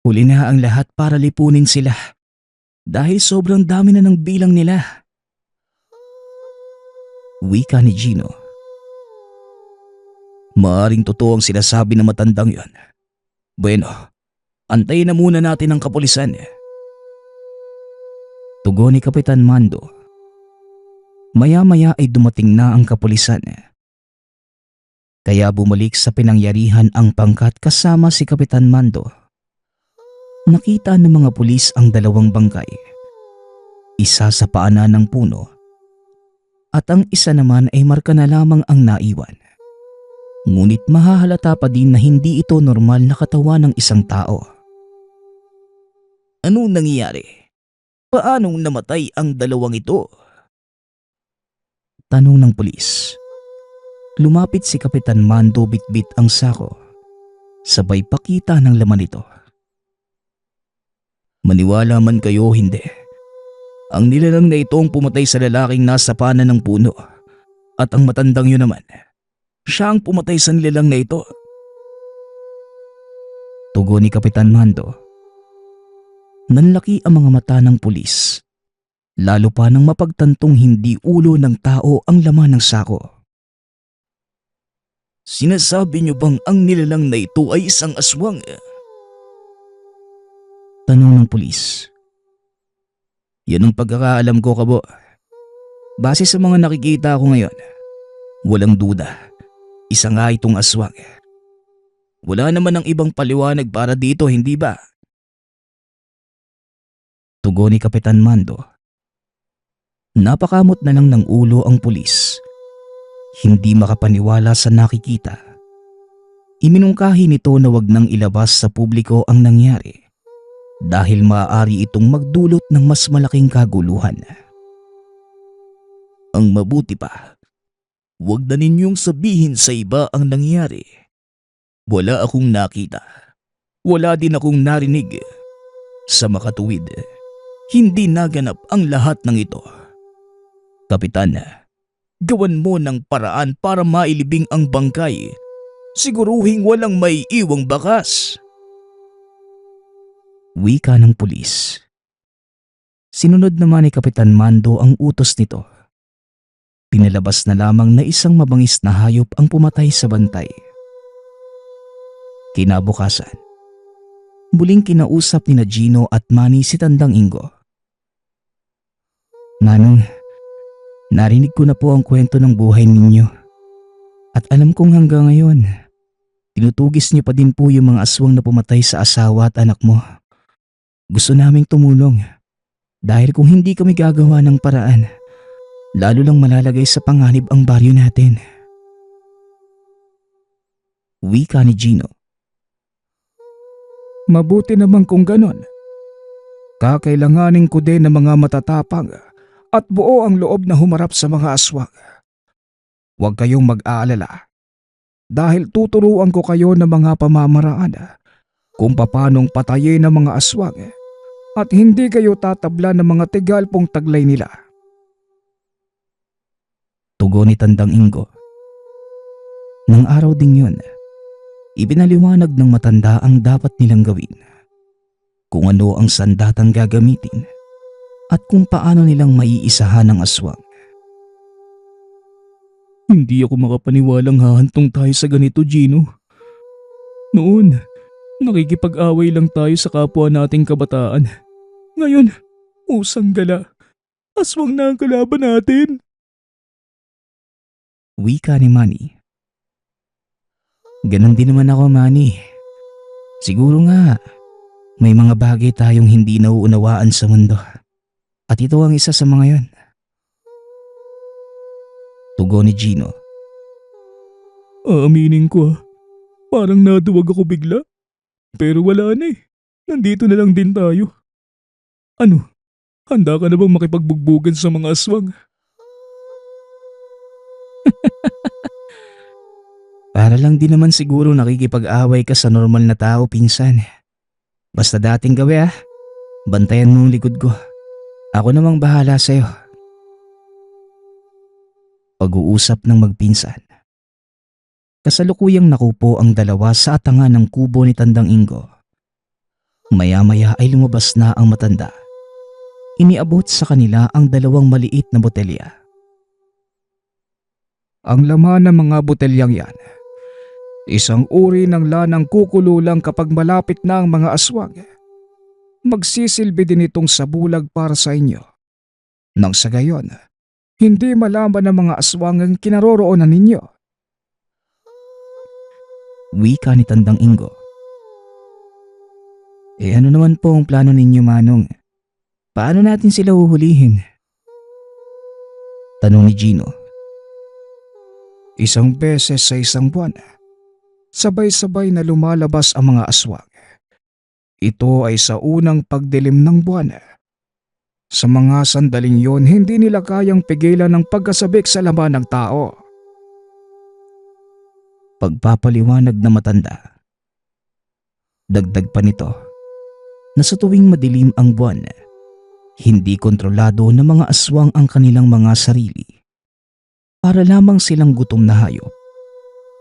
Huli na ang lahat para lipunin sila. Dahil sobrang dami na ng bilang nila. Wika ni Gino. Maaring totoo ang sinasabi ng matandang yon. Bueno, antayin na muna natin ang kapulisan. Tugon ni Kapitan Mando. Maya-maya ay dumating na ang kapulisan. Kaya bumalik sa pinangyarihan ang pangkat kasama si Kapitan Mando. Nakita ng mga pulis ang dalawang bangkay. Isa sa paanan ng puno at ang isa naman ay marka na lamang ang naiwan. Ngunit mahahalata pa din na hindi ito normal na katawan ng isang tao. Anong nangyari? Paanong namatay ang dalawang ito? Tanong ng pulis. Lumapit si Kapitan Mando, bitbit ang sako. Sabay pakita ng laman nito. Maniwala man kayo o hindi, ang nilalang na ito ang pumatay sa lalaking nasa paanan ng puno. At ang matandang yun naman, siya ang pumatay sa nilalang na ito. Tugon ni Kapitan Mando. Nanlaki ang mga mata ng pulis. Lalo pa nang mapagtantong hindi ulo ng tao ang laman ng sako. Sinasabi niyo bang ang nilalang na ito ay isang aswang? Tanong ng pulis. Yan ang pagkakaalam ko, Kabo. Base sa mga nakikita ko ngayon, walang duda, isa nga itong aswang. Wala naman ang ibang paliwanag para dito, hindi ba? Tugon ni Kapitan Mando. Napakamot na lang ng ulo ang pulis. Hindi makapaniwala sa nakikita. Iminungkahi nito na wag nang ilabas sa publiko ang nangyari dahil maaari itong magdulot ng mas malaking kaguluhan. Ang mabuti pa, wag na ninyong sabihin sa iba ang nangyari. Wala akong nakita. Wala din akong narinig. Sa makatuwid, hindi naganap ang lahat ng ito. Kapitan, gawan mo ng paraan para mailibing ang bangkay. Siguruhing walang may iwang bakas. Wika ng pulis. Sinunod naman ni Kapitan Mando ang utos nito. Pinalabas na lamang na isang mabangis na hayop ang pumatay sa bantay. Kinabukasan, muling kinausap ni Gino at Manny si Tandang Ingo. Manong, narinig ko na po ang kwento ng buhay ninyo. At alam kong hanggang ngayon, tinutugis niyo pa din po yung mga aswang na pumatay sa asawa at anak mo. Gusto naming tumulong dahil kung hindi kami gagawa ng paraan, lalo lang malalagay sa panganib ang baryo natin. Wika ni Gino. Mabuti naman kung ganon. Kakailanganin ko din ng mga matatapang at buo ang loob na humarap sa mga aswang. Huwag kayong mag-aalala dahil tuturuan ko kayo ng mga pamamaraan kung papanong patayin ng mga aswang at hindi kayo tatabla ng mga tigalpong taglay nila. Tugon ni Tandang Ingo. Nang araw ding yun, ibinaliwanag ng matanda ang dapat nilang gawin, kung ano ang sandatang gagamitin at kung paano nilang maiisahan ang aswang. Hindi ako makapaniwalang hahantong tayo sa ganito, Gino. Noon, nakikipag-away lang tayo sa kapwa nating kabataan. Ngayon, usang gala. Aswang na ang kalaban natin. Wika ni Manny. Ganon din naman ako, Manny. Siguro nga, may mga bagay tayong hindi nauunawaan sa mundo. At ito ang isa sa mga yon. Tugon ni Gino. Aaminin ko, parang naduwag ako bigla. Pero wala na eh. nandito na lang din tayo. Ano, handa ka na bang makipagbugbugan sa mga aswang? Para lang din naman siguro nakikipag-away ka sa normal na tao, pinsan. Basta dating gawi ah. Bantayan mo ang likod ko. Ako namang bahala sa'yo. Pag-uusap ng magpinsan. Kasalukuyang nakupo ang dalawa sa atangan ng kubo ni Tandang Ingo. Maya-maya ay lumabas na ang matanda. Iniabot sa kanila ang dalawang maliit na botelya. Ang laman ng mga botelyang yan, isang uri ng lanang kukulo lang kapag malapit na ang mga aswang. Magsisilbi din itong sabulag para sa inyo. Nang sa gayon, hindi malaman ng mga aswang ang kinaroroonan ninyo. Wika ni Tandang Ingo. Ano naman po ang plano ninyo, Manong? Paano natin sila uhulihin? Tanong ni Gino. Isang beses sa isang buwan, sabay-sabay na lumalabas ang mga aswang. Ito ay sa unang pagdilim ng buwan. Sa mga sandaling yon, hindi nila kayang pigilan ng pagkasabik sa laman ng tao. Pagpapaliwanag na matanda. Dagdag pa nito na sa tuwing madilim ang buwan, hindi kontrolado ng mga aswang ang kanilang mga sarili. Para lamang silang gutom na hayop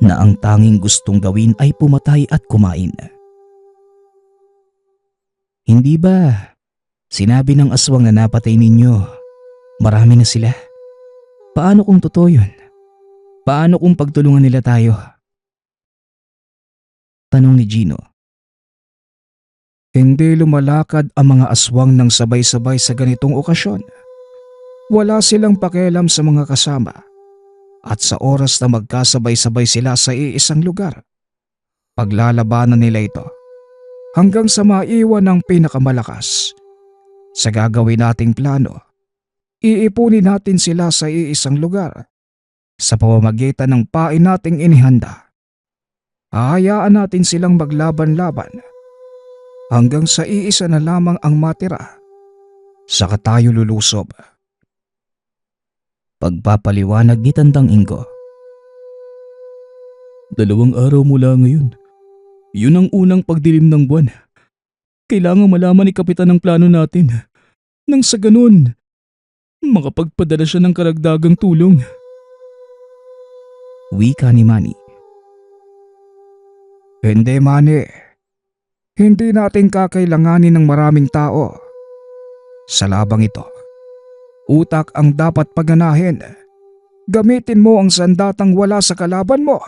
na ang tanging gustong gawin ay pumatay at kumain. Hindi ba sinabi ng aswang na napatay ninyo, marami na sila? Paano kung totoo yun? Paano kung pagtulungan nila tayo? Tanong ni Gino. Hindi lumalakad ang mga aswang ng sabay-sabay sa ganitong okasyon. Wala silang pakialam sa mga kasama. At sa oras na magkasabay-sabay sila sa iisang lugar, paglalabanan nila ito hanggang sa maiwan ng pinakamalakas. Sa gagawin nating plano, iipunin natin sila sa iisang lugar sa pamamagitan ng pain nating inihanda. Hahayaan natin silang maglaban-laban hanggang sa iisa na lamang ang matira. Saka tayo lulusob. Pagpapaliwanag ni Tandang Ingo. 2 araw mula ngayon. Yun ang unang pagdilim ng buwan. Kailangan malaman ni Kapitan ang plano natin. Nang sa ganun, makapagpadala siya ng karagdagang tulong. Wika ni Manny. Hindi, Manny. Hindi natin kakailanganin ng maraming tao. Sa labang ito, utak ang dapat pagganahin. Gamitin mo ang sandatang wala sa kalaban mo.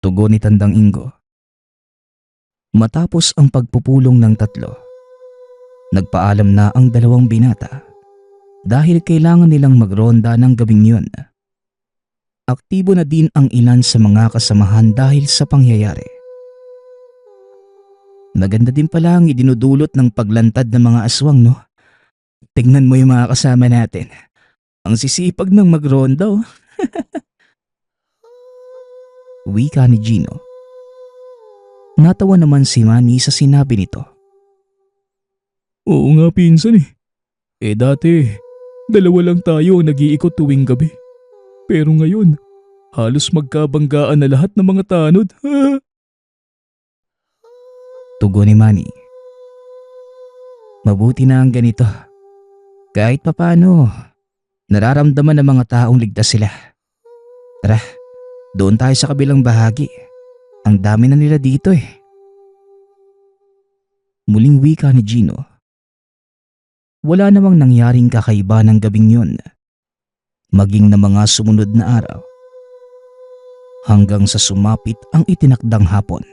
Tugon ni Tandang Ingo. Matapos ang pagpupulong ng tatlo, nagpaalam na ang dalawang binata dahil kailangan nilang magronda ng gabing yun. Aktibo na din ang ilan sa mga kasamahan dahil sa pangyayari. Maganda din pala ang idinudulot ng paglantad ng mga aswang, no? Tingnan mo yung mga kasama natin. Ang sisipag ng magronda, oh. Wika ni Gino. Natawa naman si Manny sa sinabi nito. Oo nga, pinsan eh. Dati, 2 lang tayo ang nag-iikot tuwing gabi. Pero ngayon, halos magkabanggaan na lahat ng mga tanod. Tugon ni Manny. Mabuti na ang ganito. Kahit papano, nararamdaman ng mga taong ligtas sila. Tara, doon tayo sa kabilang bahagi. Ang dami na nila dito eh. Muling wika ni Gino. Wala namang nangyaring kakaiba ng gabing yun. Maging na mga sumunod na araw. Hanggang sa sumapit ang itinakdang hapon.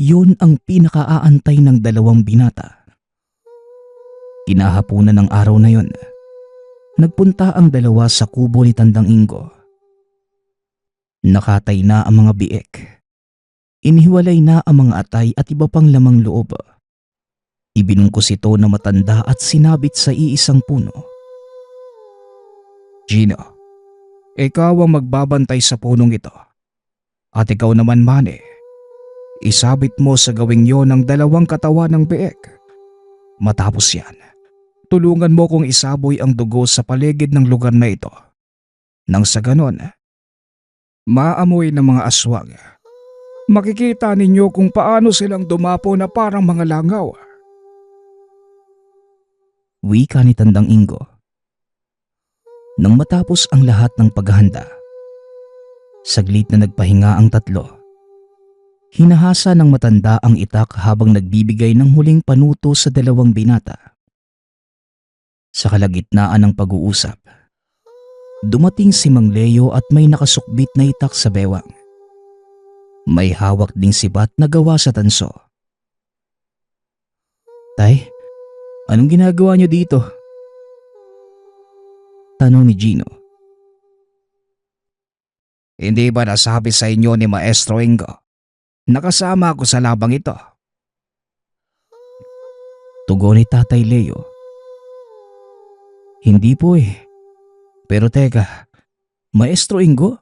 Yun ang pinakaaantay ng dalawang binata. Kinahapunan ng araw na yon, nagpunta ang dalawa sa kubo ni Tandang Ingo. Nakatay na ang mga biek. Inihiwalay na ang mga atay at iba pang lamang loob. Ibinungkos ito na matanda at sinabit sa iisang puno. Gino, ikaw ang magbabantay sa punong ito. At ikaw naman, Manny, Isabit mo sa gawing yon ang dalawang katawan ng biik. Matapos yan, tulungan mo kong isaboy ang dugo sa paligid ng lugar na ito. Nang sa ganon, maamoy ng mga aswang. Makikita ninyo kung paano silang dumapo na parang mga langaw. Wika ni Tandang Ingo. Nang matapos ang lahat ng paghahanda, saglit na nagpahinga ang tatlo. Hinahasa ng matanda ang itak habang nagbibigay ng huling panuto sa dalawang binata. Sa kalagitnaan ng pag-uusap, dumating si Mang Leo at may nakasukbit na itak sa bewang. May hawak ding sibat na gawa sa tanso. "Tay, anong ginagawa niyo dito?" tanong ni Gino. Hindi ba nasabi sa inyo ni Maestro Ingo? Nakasama ako sa labang ito. Tugon ni Tatay Leo. "Hindi po eh. Pero teka, Maestro Ingo?"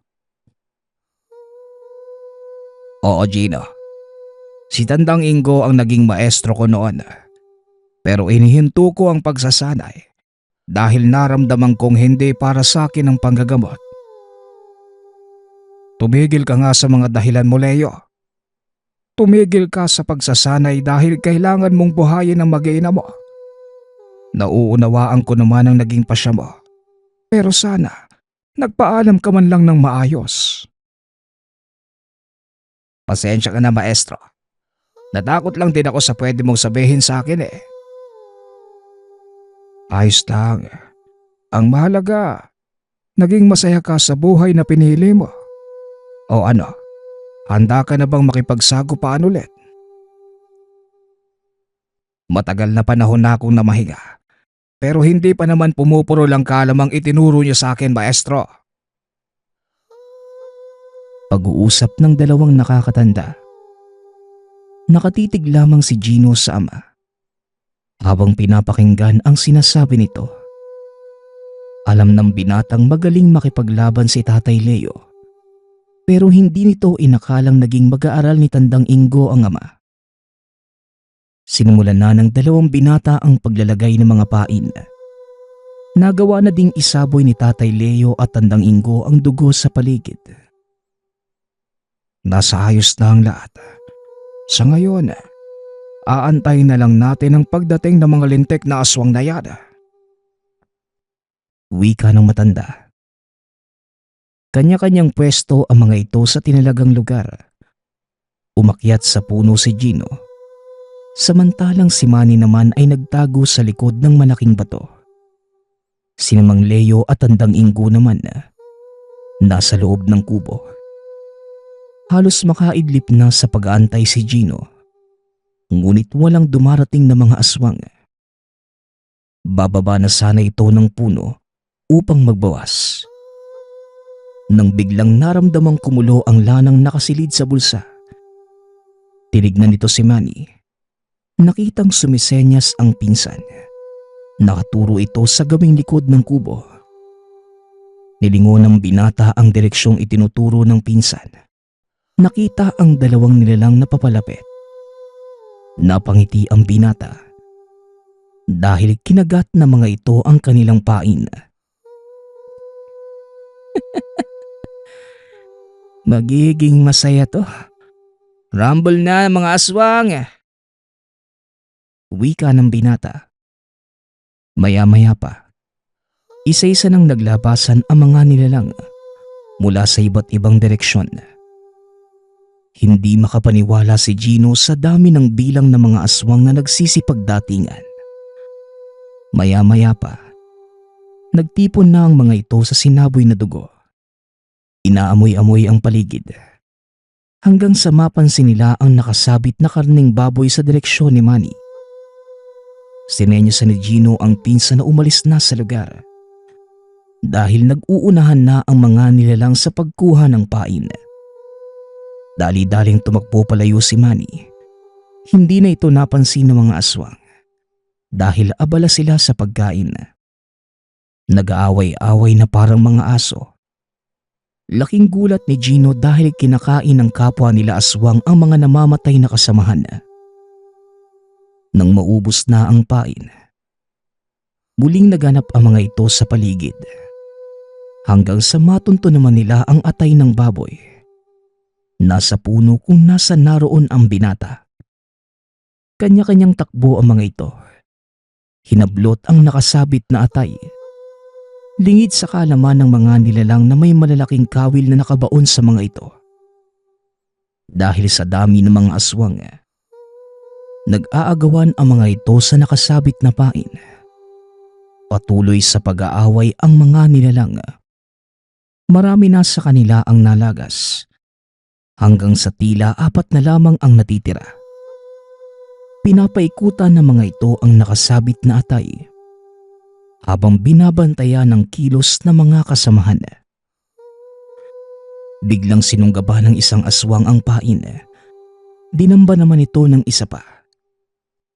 Oo, Gino. Si Tandang Ingo ang naging maestro ko noon. Pero inihinto ko ang pagsasanay dahil naramdaman kong hindi para sa akin ang panggagamot. Tumigil ka nga sa mga dahilan mo, Leo. Tumigil ka sa pagsasanay dahil kailangan mong buhayin ang mag-iina mo. Nauunawaan ko naman ang naging pasya mo. Pero sana, nagpaalam ka man lang ng maayos. Pasensya ka na, Maestro. Natakot lang din ako sa pwede mong sabihin sa akin eh. Ayos lang. Ang mahalaga, naging masaya ka sa buhay na pinili mo. O ano, handa ka na bang makipagsagupaan ulit? Matagal na panahon na akong namahinga. Pero hindi pa naman pumupuro lang kalamang itinuro niya sa akin, Maestro. Pag-uusap ng dalawang nakakatanda. Nakatitig lamang si Gino sa ama habang pinapakinggan ang sinasabi nito. Alam ng binatang magaling makipaglaban si Tatay Leo, pero hindi nito inakalang naging mag-aaral ni Tandang Ingo ang ama. Sinimulan na ng dalawang binata ang paglalagay ng mga pain. Nagawa na ding isaboy ni Tatay Leo at Tandang Ingo ang dugo sa paligid. Nasa ayos na ang lahat. Sa ngayon, aantayin na lang natin ang pagdating ng mga lintik na aswang na yan. Wika ng matanda. Kanya-kanyang pwesto ang mga ito sa tinalagang lugar. Umakyat sa puno si Gino, samantalang si Manny naman ay nagtago sa likod ng malaking bato. Sina Mang Leo at Tandang Ingo naman nasa loob ng kubo. Halos makaidlip na sa pag-aantay si Gino, ngunit walang dumarating na mga aswang. Bababa na sana ito ng puno upang magbawas, nang biglang naramdamang kumulo ang lanang nakasilid sa bulsa. Tinignan nito si Manny. Nakitang sumisenyas ang pinsan. Nakaturo ito sa gawing likod ng kubo. Nilingon ng binata ang direksyong itinuturo ng pinsan. Nakita ang dalawang nilalang na papalapit. Napangiti ang binata dahil kinagat na mga ito ang kanilang pain. Magiging masaya to. Rumble na mga aswang! Wika ng binata. Maya-maya pa, isa-isa nang naglabasan ang mga nilalang mula sa iba't ibang direksyon. Hindi makapaniwala si Gino sa dami ng bilang ng mga aswang na nagsisipagdatingan. Maya-maya pa, nagtipon na ang mga ito sa sinaboy na dugo. Inaamoy-amoy ang paligid, hanggang sa mapansin nila ang nakasabit na karning baboy sa direksyon ni Manny. Sinenyasan ni Gino ang pinsan na umalis na sa lugar dahil nag-uunahan na ang mga nilalang sa pagkuha ng pain. Dali-daling tumakbo palayo si Manny. Hindi na ito napansin ng mga aswang dahil abala sila sa pagkain. Nag-aaway-away na parang mga aso. Laking gulat ni Gino dahil kinakain ng kapwa nila aswang ang mga namamatay na kasamahan. Nang maubos na ang pain, muling naganap ang mga ito sa paligid. Hanggang sa matunto naman nila ang atay ng baboy. Nasa puno kung nasa naroon ang binata. Kanya-kanyang takbo ang mga ito. Hinablot ang nakasabit na atay. Lingid sa kaalaman ng mga nilalang na may malalaking kawil na nakabaon sa mga ito. Dahil sa dami ng mga aswang, nag-aagawan ang mga ito sa nakasabit na pain. Patuloy sa pag-aaway ang mga nilalang. Marami na sa kanila ang nalagas. Hanggang sa tila 4 na lamang ang natitira. Pinapaikutan ng mga ito ang nakasabit na atay habang binabantayan ng kilos ng mga kasamahan. Biglang sinunggaba ng isang aswang ang pain. Dinamba naman ito ng isa pa.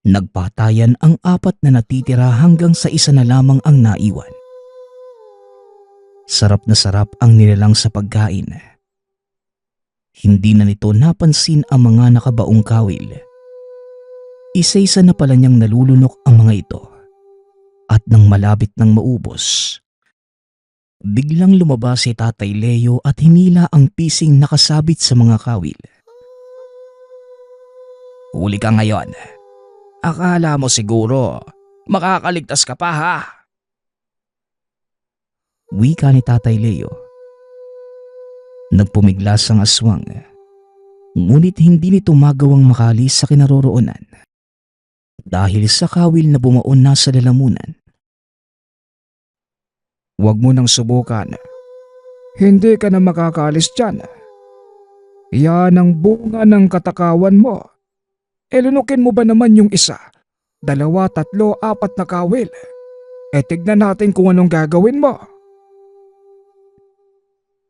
Nagpatayan ang 4 na natitira hanggang sa isa na lamang ang naiwan. Sarap na sarap ang nilalang sa pagkain. Hindi na nito napansin ang mga nakabaong kawil. Isa-isa na pala niyang nalulunok ang mga ito. At nang malapit nang maubos, biglang lumabas si Tatay Leo at hinila ang pising nakasabit sa mga kawil. Huli ka ngayon. Akala mo siguro makakaligtas ka pa, ha? Wika ni Tatay Leo. Nagpumiglas ang aswang, ngunit hindi nito magawang makalis sa kinaroroonan dahil sa kawil na bumaon na sa lalamunan. Huwag mo nang subukan. Hindi ka na makakaalis dyan. Yan ang bunga ng katakawan mo. Lunukin mo ba naman yung isa? 2, 3, 4 na kawil. Tignan natin kung anong gagawin mo.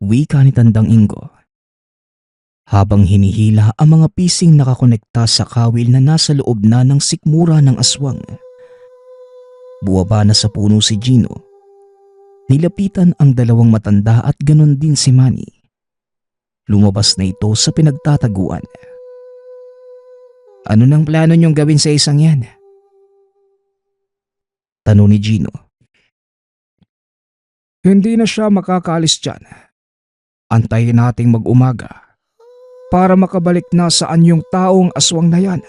Wika ni Tandang Ingo. Habang hinihila ang mga pising nakakonekta sa kawil na nasa loob na ng sikmura ng aswang. Buwaba na sa puno si Gino. Nilapitan ang 2 matanda at ganon din si Manny. Lumabas na ito sa pinagtataguan. Ano nang plano niyong gawin sa isang yan? Tanong ni Gino. Hindi na siya makakaalis dyan. Antayin nating mag-umaga para makabalik na sa anyong taong aswang na yan.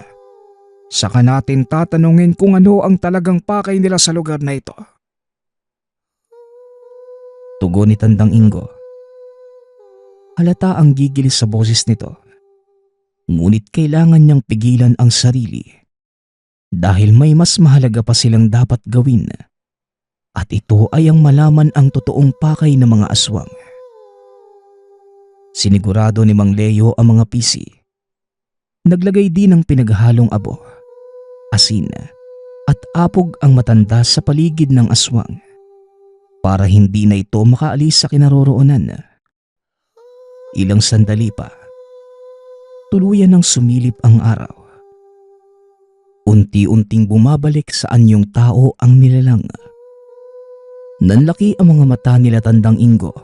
Saka natin tatanungin kung ano ang talagang pakay nila sa lugar na ito. Tugon ni Tandang Ingo. Halata ang gigil sa boses nito. Ngunit kailangan niyang pigilan ang sarili dahil may mas mahalaga pa silang dapat gawin. At ito ay ang malaman ang totoong pakay ng mga aswang. Sinigurado ni Mang Leo ang mga pisi. Naglagay din ng pinaghalong abo, asin at apog ang matanda sa paligid ng aswang para hindi na ito makaalis sa kinaroroonan. Ilang sandali pa, tuluyan ng sumilip ang araw. Unti-unting bumabalik sa anyong tao ang nilalang. Nanlaki ang mga mata nila Tandang Ingo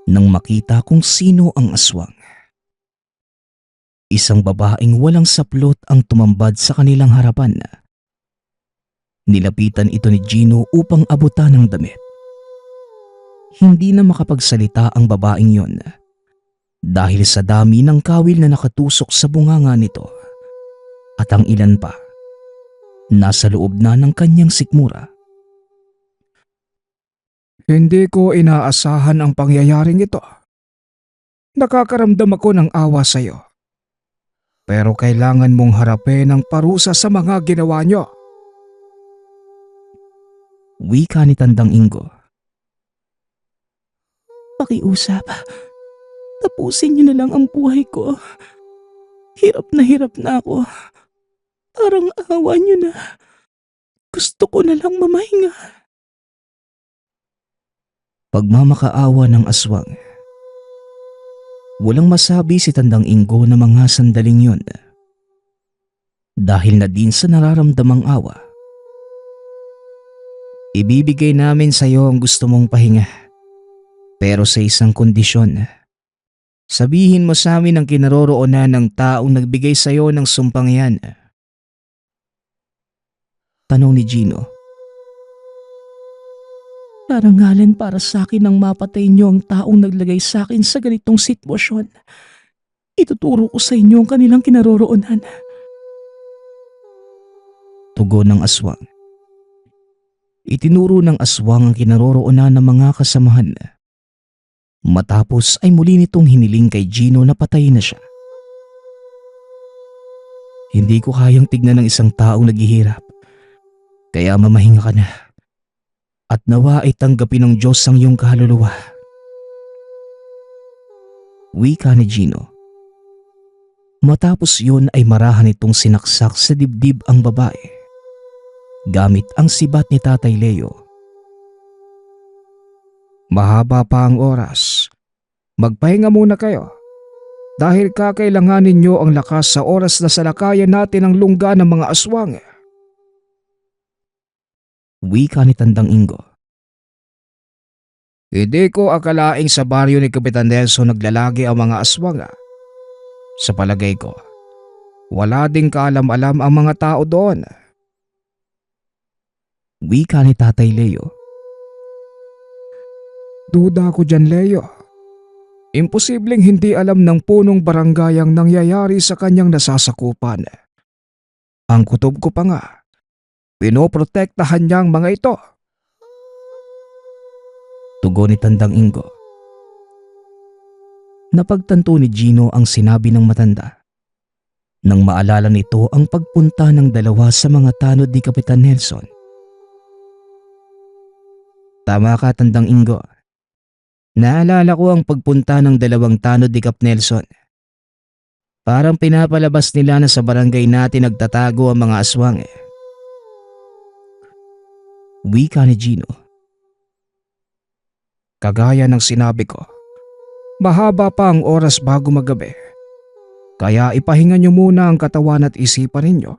nang makita kung sino ang aswang. Isang babaeng walang saplot ang tumambad sa kanilang harapan. Nilapitan ito ni Gino upang abutan ng damit. Hindi na makapagsalita ang babaeng yon dahil sa dami ng kawil na nakatusok sa bunganga nito at ang ilan pa nasa loob na ng kanyang sikmura. Hindi ko inaasahan ang pangyayaring ito. Nakakaramdam ako ng awa sa iyo. Pero kailangan mong harapin ang parusa sa mga ginawa niyo. Wika ni Tandang Ingo. Pakiusap. Tapusin niyo na lang ang buhay ko. Hirap na ako. Parang awa niyo na. Gusto ko na lang mamahinga. Pagmamakaawa ng aswang. Walang masabi si Tandang Ingo na mga sandaling yun. Dahil na din sa nararamdamang awa. Ibibigay namin sa iyo ang gusto mong pahinga. Pero sa isang kondisyon. Sabihin mo sa amin ang kinaroroonan ng taong nagbigay sa iyo ng sumpang yan. Tanong ni Gino. Parangalan para sa akin ang mapatay niyo ang taong naglagay sa akin sa ganitong sitwasyon. Ituturo ko sa inyo ang kanilang kinaroroonan. Tugon ng aswang. Itinuro ng aswang ang kinaroroonan ng mga kasamahan. Matapos ay muli nitong hiniling kay Gino na patayin na siya. Hindi ko kayang tignan ng isang taong naghihirap. Kaya mamahinga ka na. At nawa ay tanggapin ng Diyos ang iyong kaluluwa. Wika ni Gino. Matapos yun ay marahan itong sinaksak sa dibdib ang babae. Gamit ang sibat ni Tatay Leo. Mahaba pa ang oras. Magpahinga muna kayo. Dahil kakailanganin niyo ang lakas sa oras na salakayan natin ang lungga ng mga aswang. Wika ni Tandang Ingo. Hindi ko akalaing sa baryo ni Kapitan Nelson naglalagi ang mga aswang. Sa palagay ko, wala ding kaalam-alam ang mga tao doon. Wika ni Tatay Leo. Duda ko dyan, Leo. Imposibleng hindi alam ng punong barangay ang nangyayari sa kanyang nasasakupan. Ang kutob ko pa nga, pinoprotektahan niya ang mga ito. Tugon ni Tandang Ingo. Napagtanto ni Gino ang sinabi ng matanda. Nang maalala nito ang pagpunta ng dalawa sa mga tanod ni Kapitan Nelson. Tama ka, Tandang Ingo. Naalala ko ang pagpunta ng dalawang tanod ni Kap Nelson. Parang pinapalabas nila na sa barangay natin nagtatago ang mga aswang. Wika ni Gino. Kagaya ng sinabi ko, mahaba pa ang oras bago magabi. Kaya ipahinga niyo muna ang katawan at isipan ninyo.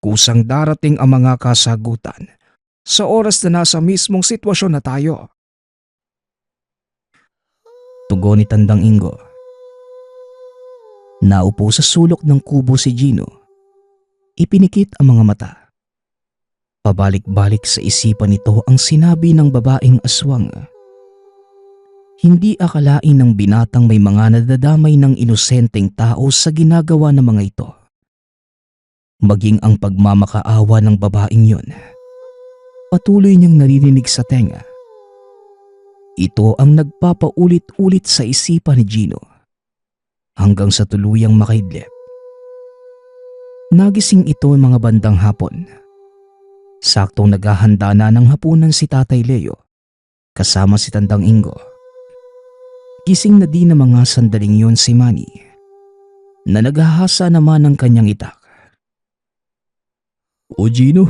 Kusang darating ang mga kasagutan sa oras na nasa mismong sitwasyon na tayo. Tugon ni Tandang Ingo. Naupo sa sulok ng kubo si Gino. Ipinikit ang mga mata. Pabalik-balik sa isipan nito ang sinabi ng babaeng aswang. Hindi akalain ng binatang may mga nadadamay ng inosenteng tao sa ginagawa ng mga ito. Maging ang pagmamakaawa ng babaeng yun. Patuloy niyang naririnig sa tenga. Ito ang nagpapaulit-ulit sa isipan ni Gino. Hanggang sa tuluyang makaidlip. Nagising ito mga bandang hapon. Saktong naghahanda na ng hapunan si Tatay Leo kasama si Tandang Ingo. Gising na din na mga sandaling yun si Manny na naghahasa naman ng kanyang itak. O Gino,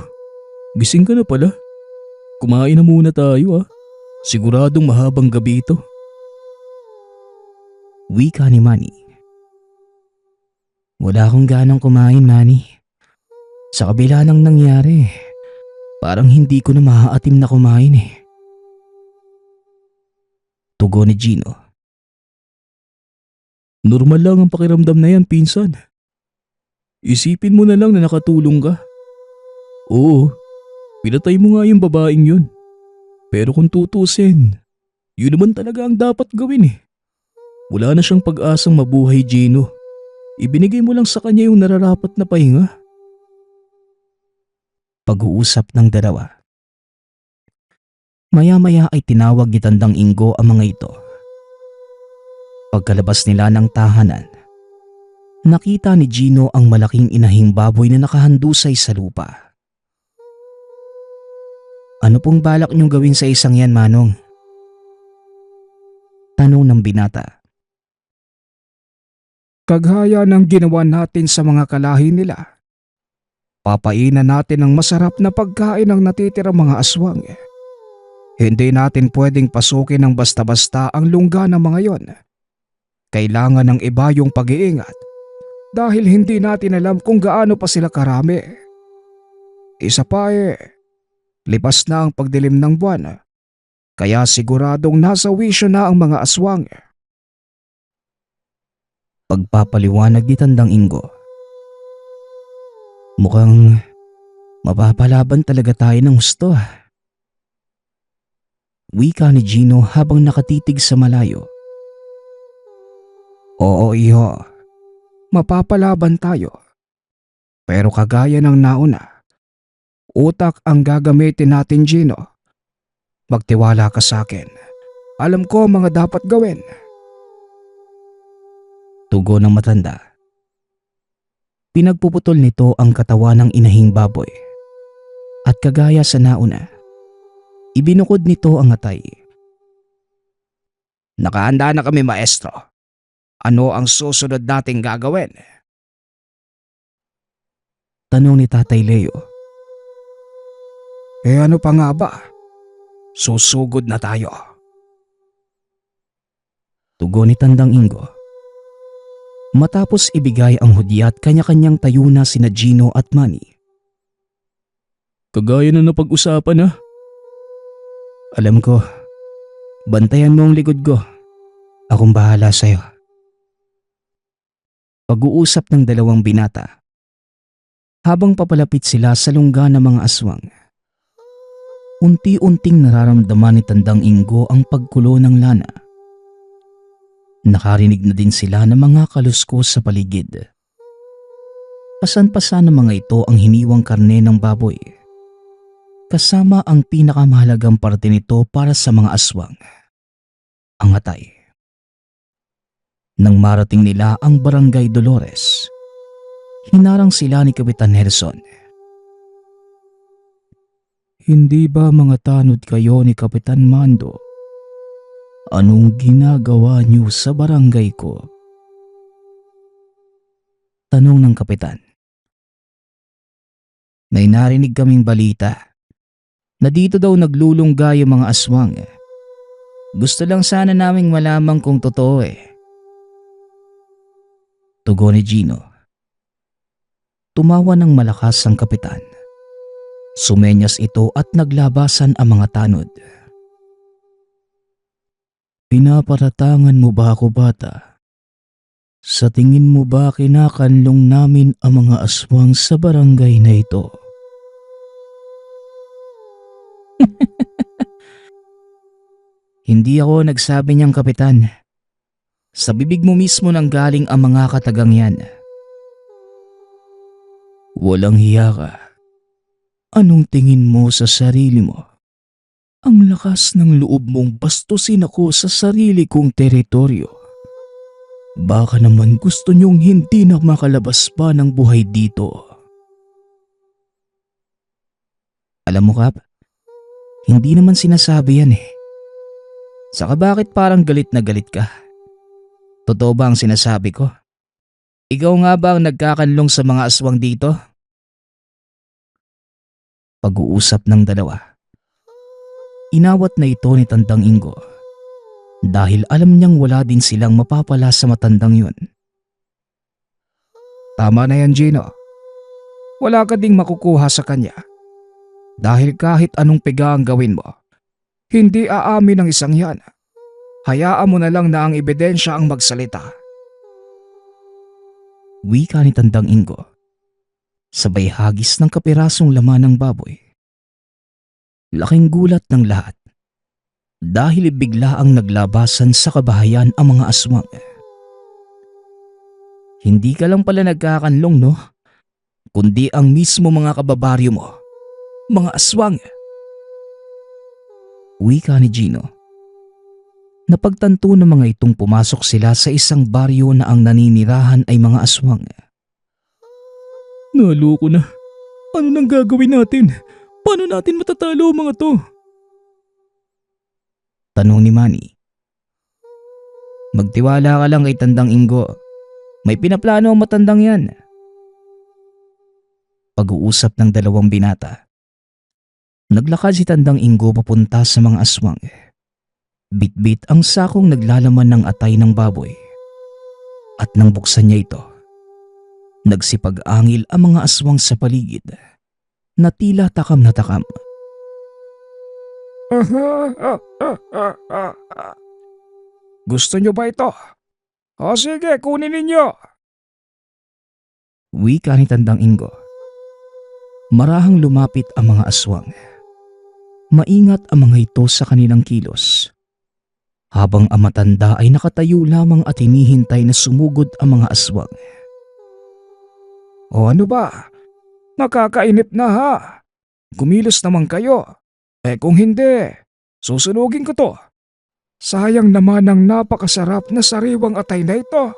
gising ka na pala. Kumain na muna tayo ah. Siguradong mahabang gabi ito. Wika ni Manny. Wala akong ganang kumain, Manny. Sa kabila ng nangyari, parang hindi ko na maaatim na kumain eh. Tugon ni Gino. Normal lang ang pakiramdam na yan, pinsan. Isipin mo na lang na nakatulong ka. Oo, pinatay mo nga yung babaeng yun. Pero kung tutusin, yun naman talaga ang dapat gawin eh. Wala na siyang pag-asang mabuhay, Gino. Ibinigay mo lang sa kanya yung nararapat na pahinga. Pag-uusap ng dalawa. Maya-maya ay tinawag ni Tandang Ingo ang mga ito. Pagkalabas nila ng tahanan, nakita ni Gino ang malaking inahing baboy na nakahandusay sa lupa. Ano pong balak niyong gawin sa isang yan, Manong? Tanong ng binata. Kagaya ng ginawa natin sa mga kalahi nila. Papainan natin ng masarap na pagkain ng natitirang mga aswang. Hindi natin pwedeng pasukin ng basta-basta ang lungga ng mga yon. Kailangan ng iba yung pag-iingat dahil hindi natin alam kung gaano pa sila karami. Isa pa lipas na ang pagdilim ng buwan. Kaya siguradong nasa wisyo na ang mga aswang. Pagpapaliwanag ni Tandang Ingo. Mukhang mapapalaban talaga tayo ng husto. Wika ni Gino habang nakatitig sa malayo. Oo, iho. Mapapalaban tayo. Pero kagaya ng nauna, utak ang gagamitin natin, Gino. Magtiwala ka sa akin. Alam ko ang mga dapat gawin. Tugon ng matanda. Pinagpuputol nito ang katawan ng inahing baboy. At kagaya sa nauna, ibinukod nito ang atay. Nakahanda na kami, maestro. Ano ang susunod nating gagawin? Tanong ni Tatay Leo. Ano pa nga ba? Susugod na tayo. Tugon ni Tandang Ingo. Matapos ibigay ang hudyat, kanya-kanyang tayo na sina Gino at Manny. Kagaya na napag-usapan. Alam ko, bantayan mo ang likod ko. Akong bahala sa'yo. Pag-uusap ng dalawang binata. Habang papalapit sila sa lungga ng mga aswang, unti-unting nararamdaman ni Tandang Ingo ang pagkulo ng lana. Nakarinig na din sila ng mga kaluskos sa paligid. Pasan-pasan ng mga ito ang hiniwang karne ng baboy. Kasama ang pinakamahalagang parte nito para sa mga aswang, ang atay. Nang marating nila ang Barangay Dolores, hinarang sila ni Kapitan Nelson. Hindi ba mga tanod kayo ni Kapitan Mando? Anong ginagawa niyo sa barangay ko? Tanong ng kapitan. May narinig kaming balita na dito daw naglulunggay ang mga aswang. Gusto lang sana naming malaman kung totoo. Tugon ni Gino. Tumawa ng malakas ang kapitan. Sumenyas ito at naglabasan ang mga tanod. Pinaparatangan mo ba ako, bata? Sa tingin mo ba kinakanlong namin ang mga aswang sa barangay na ito? Hindi ako nagsabi niyang, kapitan. Sa bibig mo mismo nang galing ang mga katagang yan. Walang hiya ka. Anong tingin mo sa sarili mo? Ang lakas ng loob mong bastusin ako sa sarili kong teritoryo. Baka naman gusto niyong hindi na makalabas pa ng buhay dito. Alam mo, Kap, hindi naman sinasabi yan. Saka bakit parang galit na galit ka? Totoo ba ang sinasabi ko? Ikaw nga ba ang nagkakanlong sa mga aswang dito? Pag-uusap ng dalawa. Inawat na ito ni Tandang Ingo dahil alam niyang wala din silang mapapala sa matandang yun. Tama na yan, Gino. Wala ka ding makukuha sa kanya. Dahil kahit anong piga ang gawin mo, hindi aamin ng isang yan. Hayaan mo na lang na ang ebidensya ang magsalita. Wika ni Tandang Ingo, sabay hagis ng kapirasong laman ng baboy. Laking gulat ng lahat dahil bigla ang naglabasan sa kabahayan ang mga aswang. Hindi ka lang pala nagkakanlong, no? Kundi ang mismo mga kababaryo mo, mga aswang. Wika ni Gino. Napagtanto ng mga itong pumasok sila sa isang baryo na ang naninirahan ay mga aswang. Naloko na. Ano nang gagawin natin? Paano natin matatalo ang mga to? Tanong ni Manny. Magtiwala ka lang kay Tandang Ingo. May pinaplano ang matandang yan. Pag-uusap ng dalawang binata. Naglakad si Tandang Ingo papunta sa mga aswang. Bit-bit ang sakong naglalaman ng atay ng baboy. At nang buksan niya ito, nagsipag-angil ang mga aswang sa paligid na tila takam na takam. Gusto nyo ba ito? O sige, kunin ninyo. Wika ni Tandang Ingo. Marahang lumapit ang mga aswang. Maingat ang mga ito sa kanilang kilos. Habang ang matanda ay nakatayo lamang at hinihintay na sumugod ang mga aswang. O ano ba? Nakakainip na ha. Kumilos naman kayo. Kung hindi, susunugin ko to. Sayang naman ang napakasarap na sariwang atay na ito.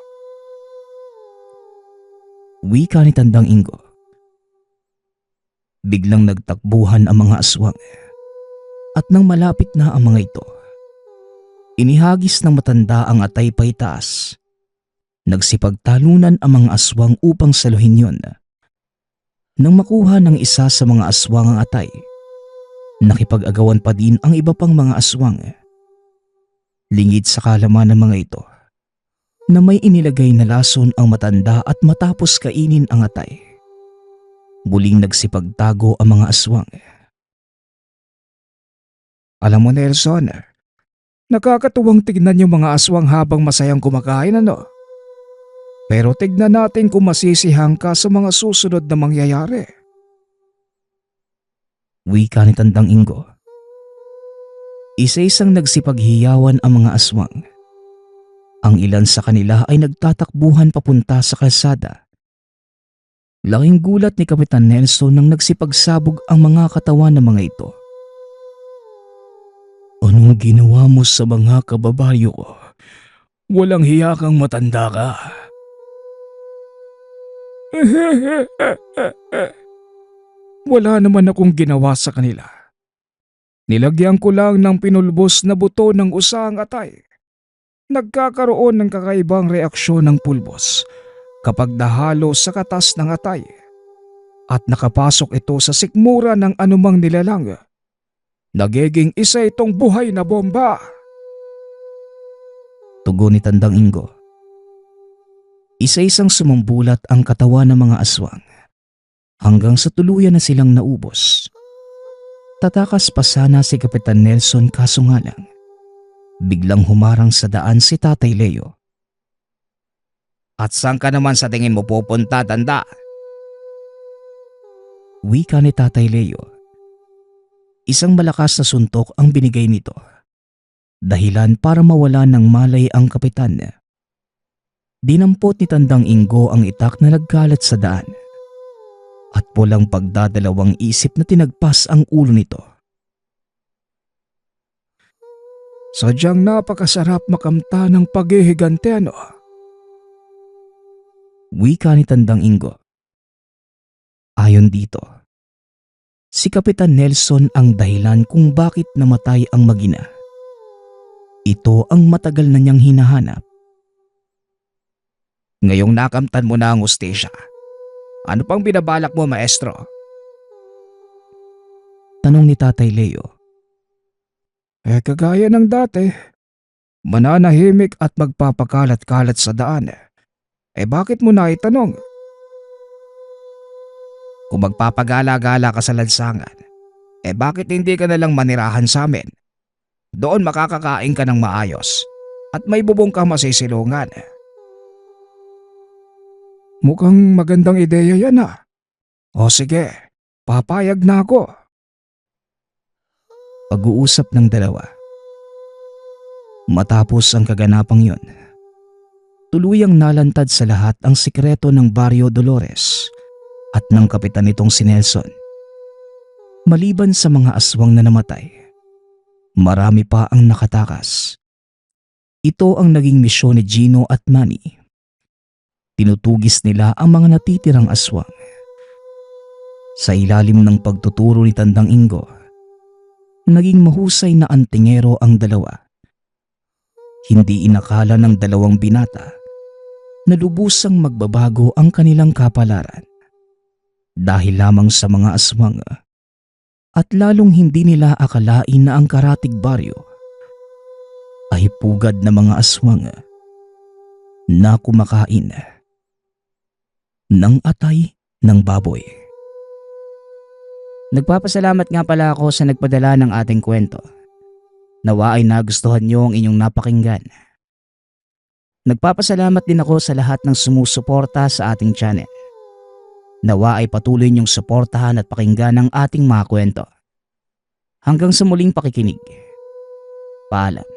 Wika ni Tandang Ingo. Biglang nagtakbuhan ang mga aswang. At nang malapit na ang mga ito, inihagis ng matanda ang atay paitaas. Nagsipagtalunan ang mga aswang upang saluhin yon. Nang makuha ng isa sa mga aswang ang atay, nakipag-agawan pa din ang iba pang mga aswang. Lingid sa kalaman ng mga ito na may inilagay na lason ang matanda at matapos kainin ang atay, muling nagsipagtago ang mga aswang. Alam mo Nelson, nakakatuwang tignan yung mga aswang habang masayang kumakain ano? Pero tignan natin kung masisihang ka sa mga susunod na mangyayari. Wika ni Tandang Ingo. Isa-isang nagsipaghiyawan ang mga aswang. Ang ilan sa kanila ay nagtatakbuhan papunta sa kalsada. Laking gulat ni Kapitan Nelson nang nagsipagsabog ang mga katawan ng mga ito. Anong ginawa mo sa mga kababayo ko? Walang hiya kang matanda ka. Wala naman akong ginawa sa kanila. Nilagyan ko lang ng pinulbos na buto ng usang atay. Nagkakaroon ng kakaibang reaksyon ng pulbos kapag nahalo sa katas ng atay at nakapasok ito sa sikmura ng anumang nilalang. Nagiging isa itong buhay na bomba. Tugon ni Tandang Ingo. Isa-isang sumumbulat ang katawan ng mga aswang hanggang sa tuluyan na silang naubos. Tatakas pa sana si Kapitan Nelson kaso nga lang, biglang humarang sa daan si Tatay Leo. At saan ka naman sa tingin mo pupunta, tanda? Wika ni Tatay Leo. Isang malakas na suntok ang binigay nito, dahilan para mawala ng malay ang kapitan. Dinampot ni Tandang Ingo ang itak na nagkalat sa daan at walang pagdadalawang isip na tinagpas ang ulo nito. Sadyang napakasarap makamta ng paghihigante ano? Wika ni Tandang Ingo. Ayon dito, si Kapitan Nelson ang dahilan kung bakit namatay ang mag-ina. Ito ang matagal na niyang hinahanap. Ngayong nakamtan mo na ang hustisya, ano pang binabalak mo, maestro? Tanong ni Tatay Leo. Kagaya ng dati, mananahimik at magpapakalat-kalat sa daan. Bakit mo na itanong? Kung magpapagala-gala ka sa lansangan, bakit hindi ka nalang manirahan sa amin? Doon makakakain ka ng maayos at may bubong ka masisilungan. Mukhang magandang ideya yan ah. O sige, papayag na ako. Pag-uusap ng dalawa. Matapos ang kaganapang yon, tuluyang nalantad sa lahat ang sikreto ng Barrio Dolores at ng kapitan nitong si Nelson. Maliban sa mga aswang na namatay, marami pa ang nakatakas. Ito ang naging misyon ni Gino at Manny. Tinutugis nila ang mga natitirang aswang. Sa ilalim ng pagtuturo ni Tandang Ingo, naging mahusay na antingero ang dalawa. Hindi inakala ng dalawang binata na lubusang magbabago ang kanilang kapalaran dahil lamang sa mga aswang, at lalong hindi nila akalain na ang Karatig Baryo ay pugad na mga aswang na kumakain ng atay ng baboy. Nagpapasalamat nga pala ako sa nagpadala ng ating kwento. Nawa ay nagustuhan niyo ang inyong napakinggan. Nagpapasalamat din ako sa lahat ng sumusuporta sa ating channel. Nawa ay patuloy niyong suportahan at pakinggan ang ating mga kwento. Hanggang sa muling pakikinig. Paalam.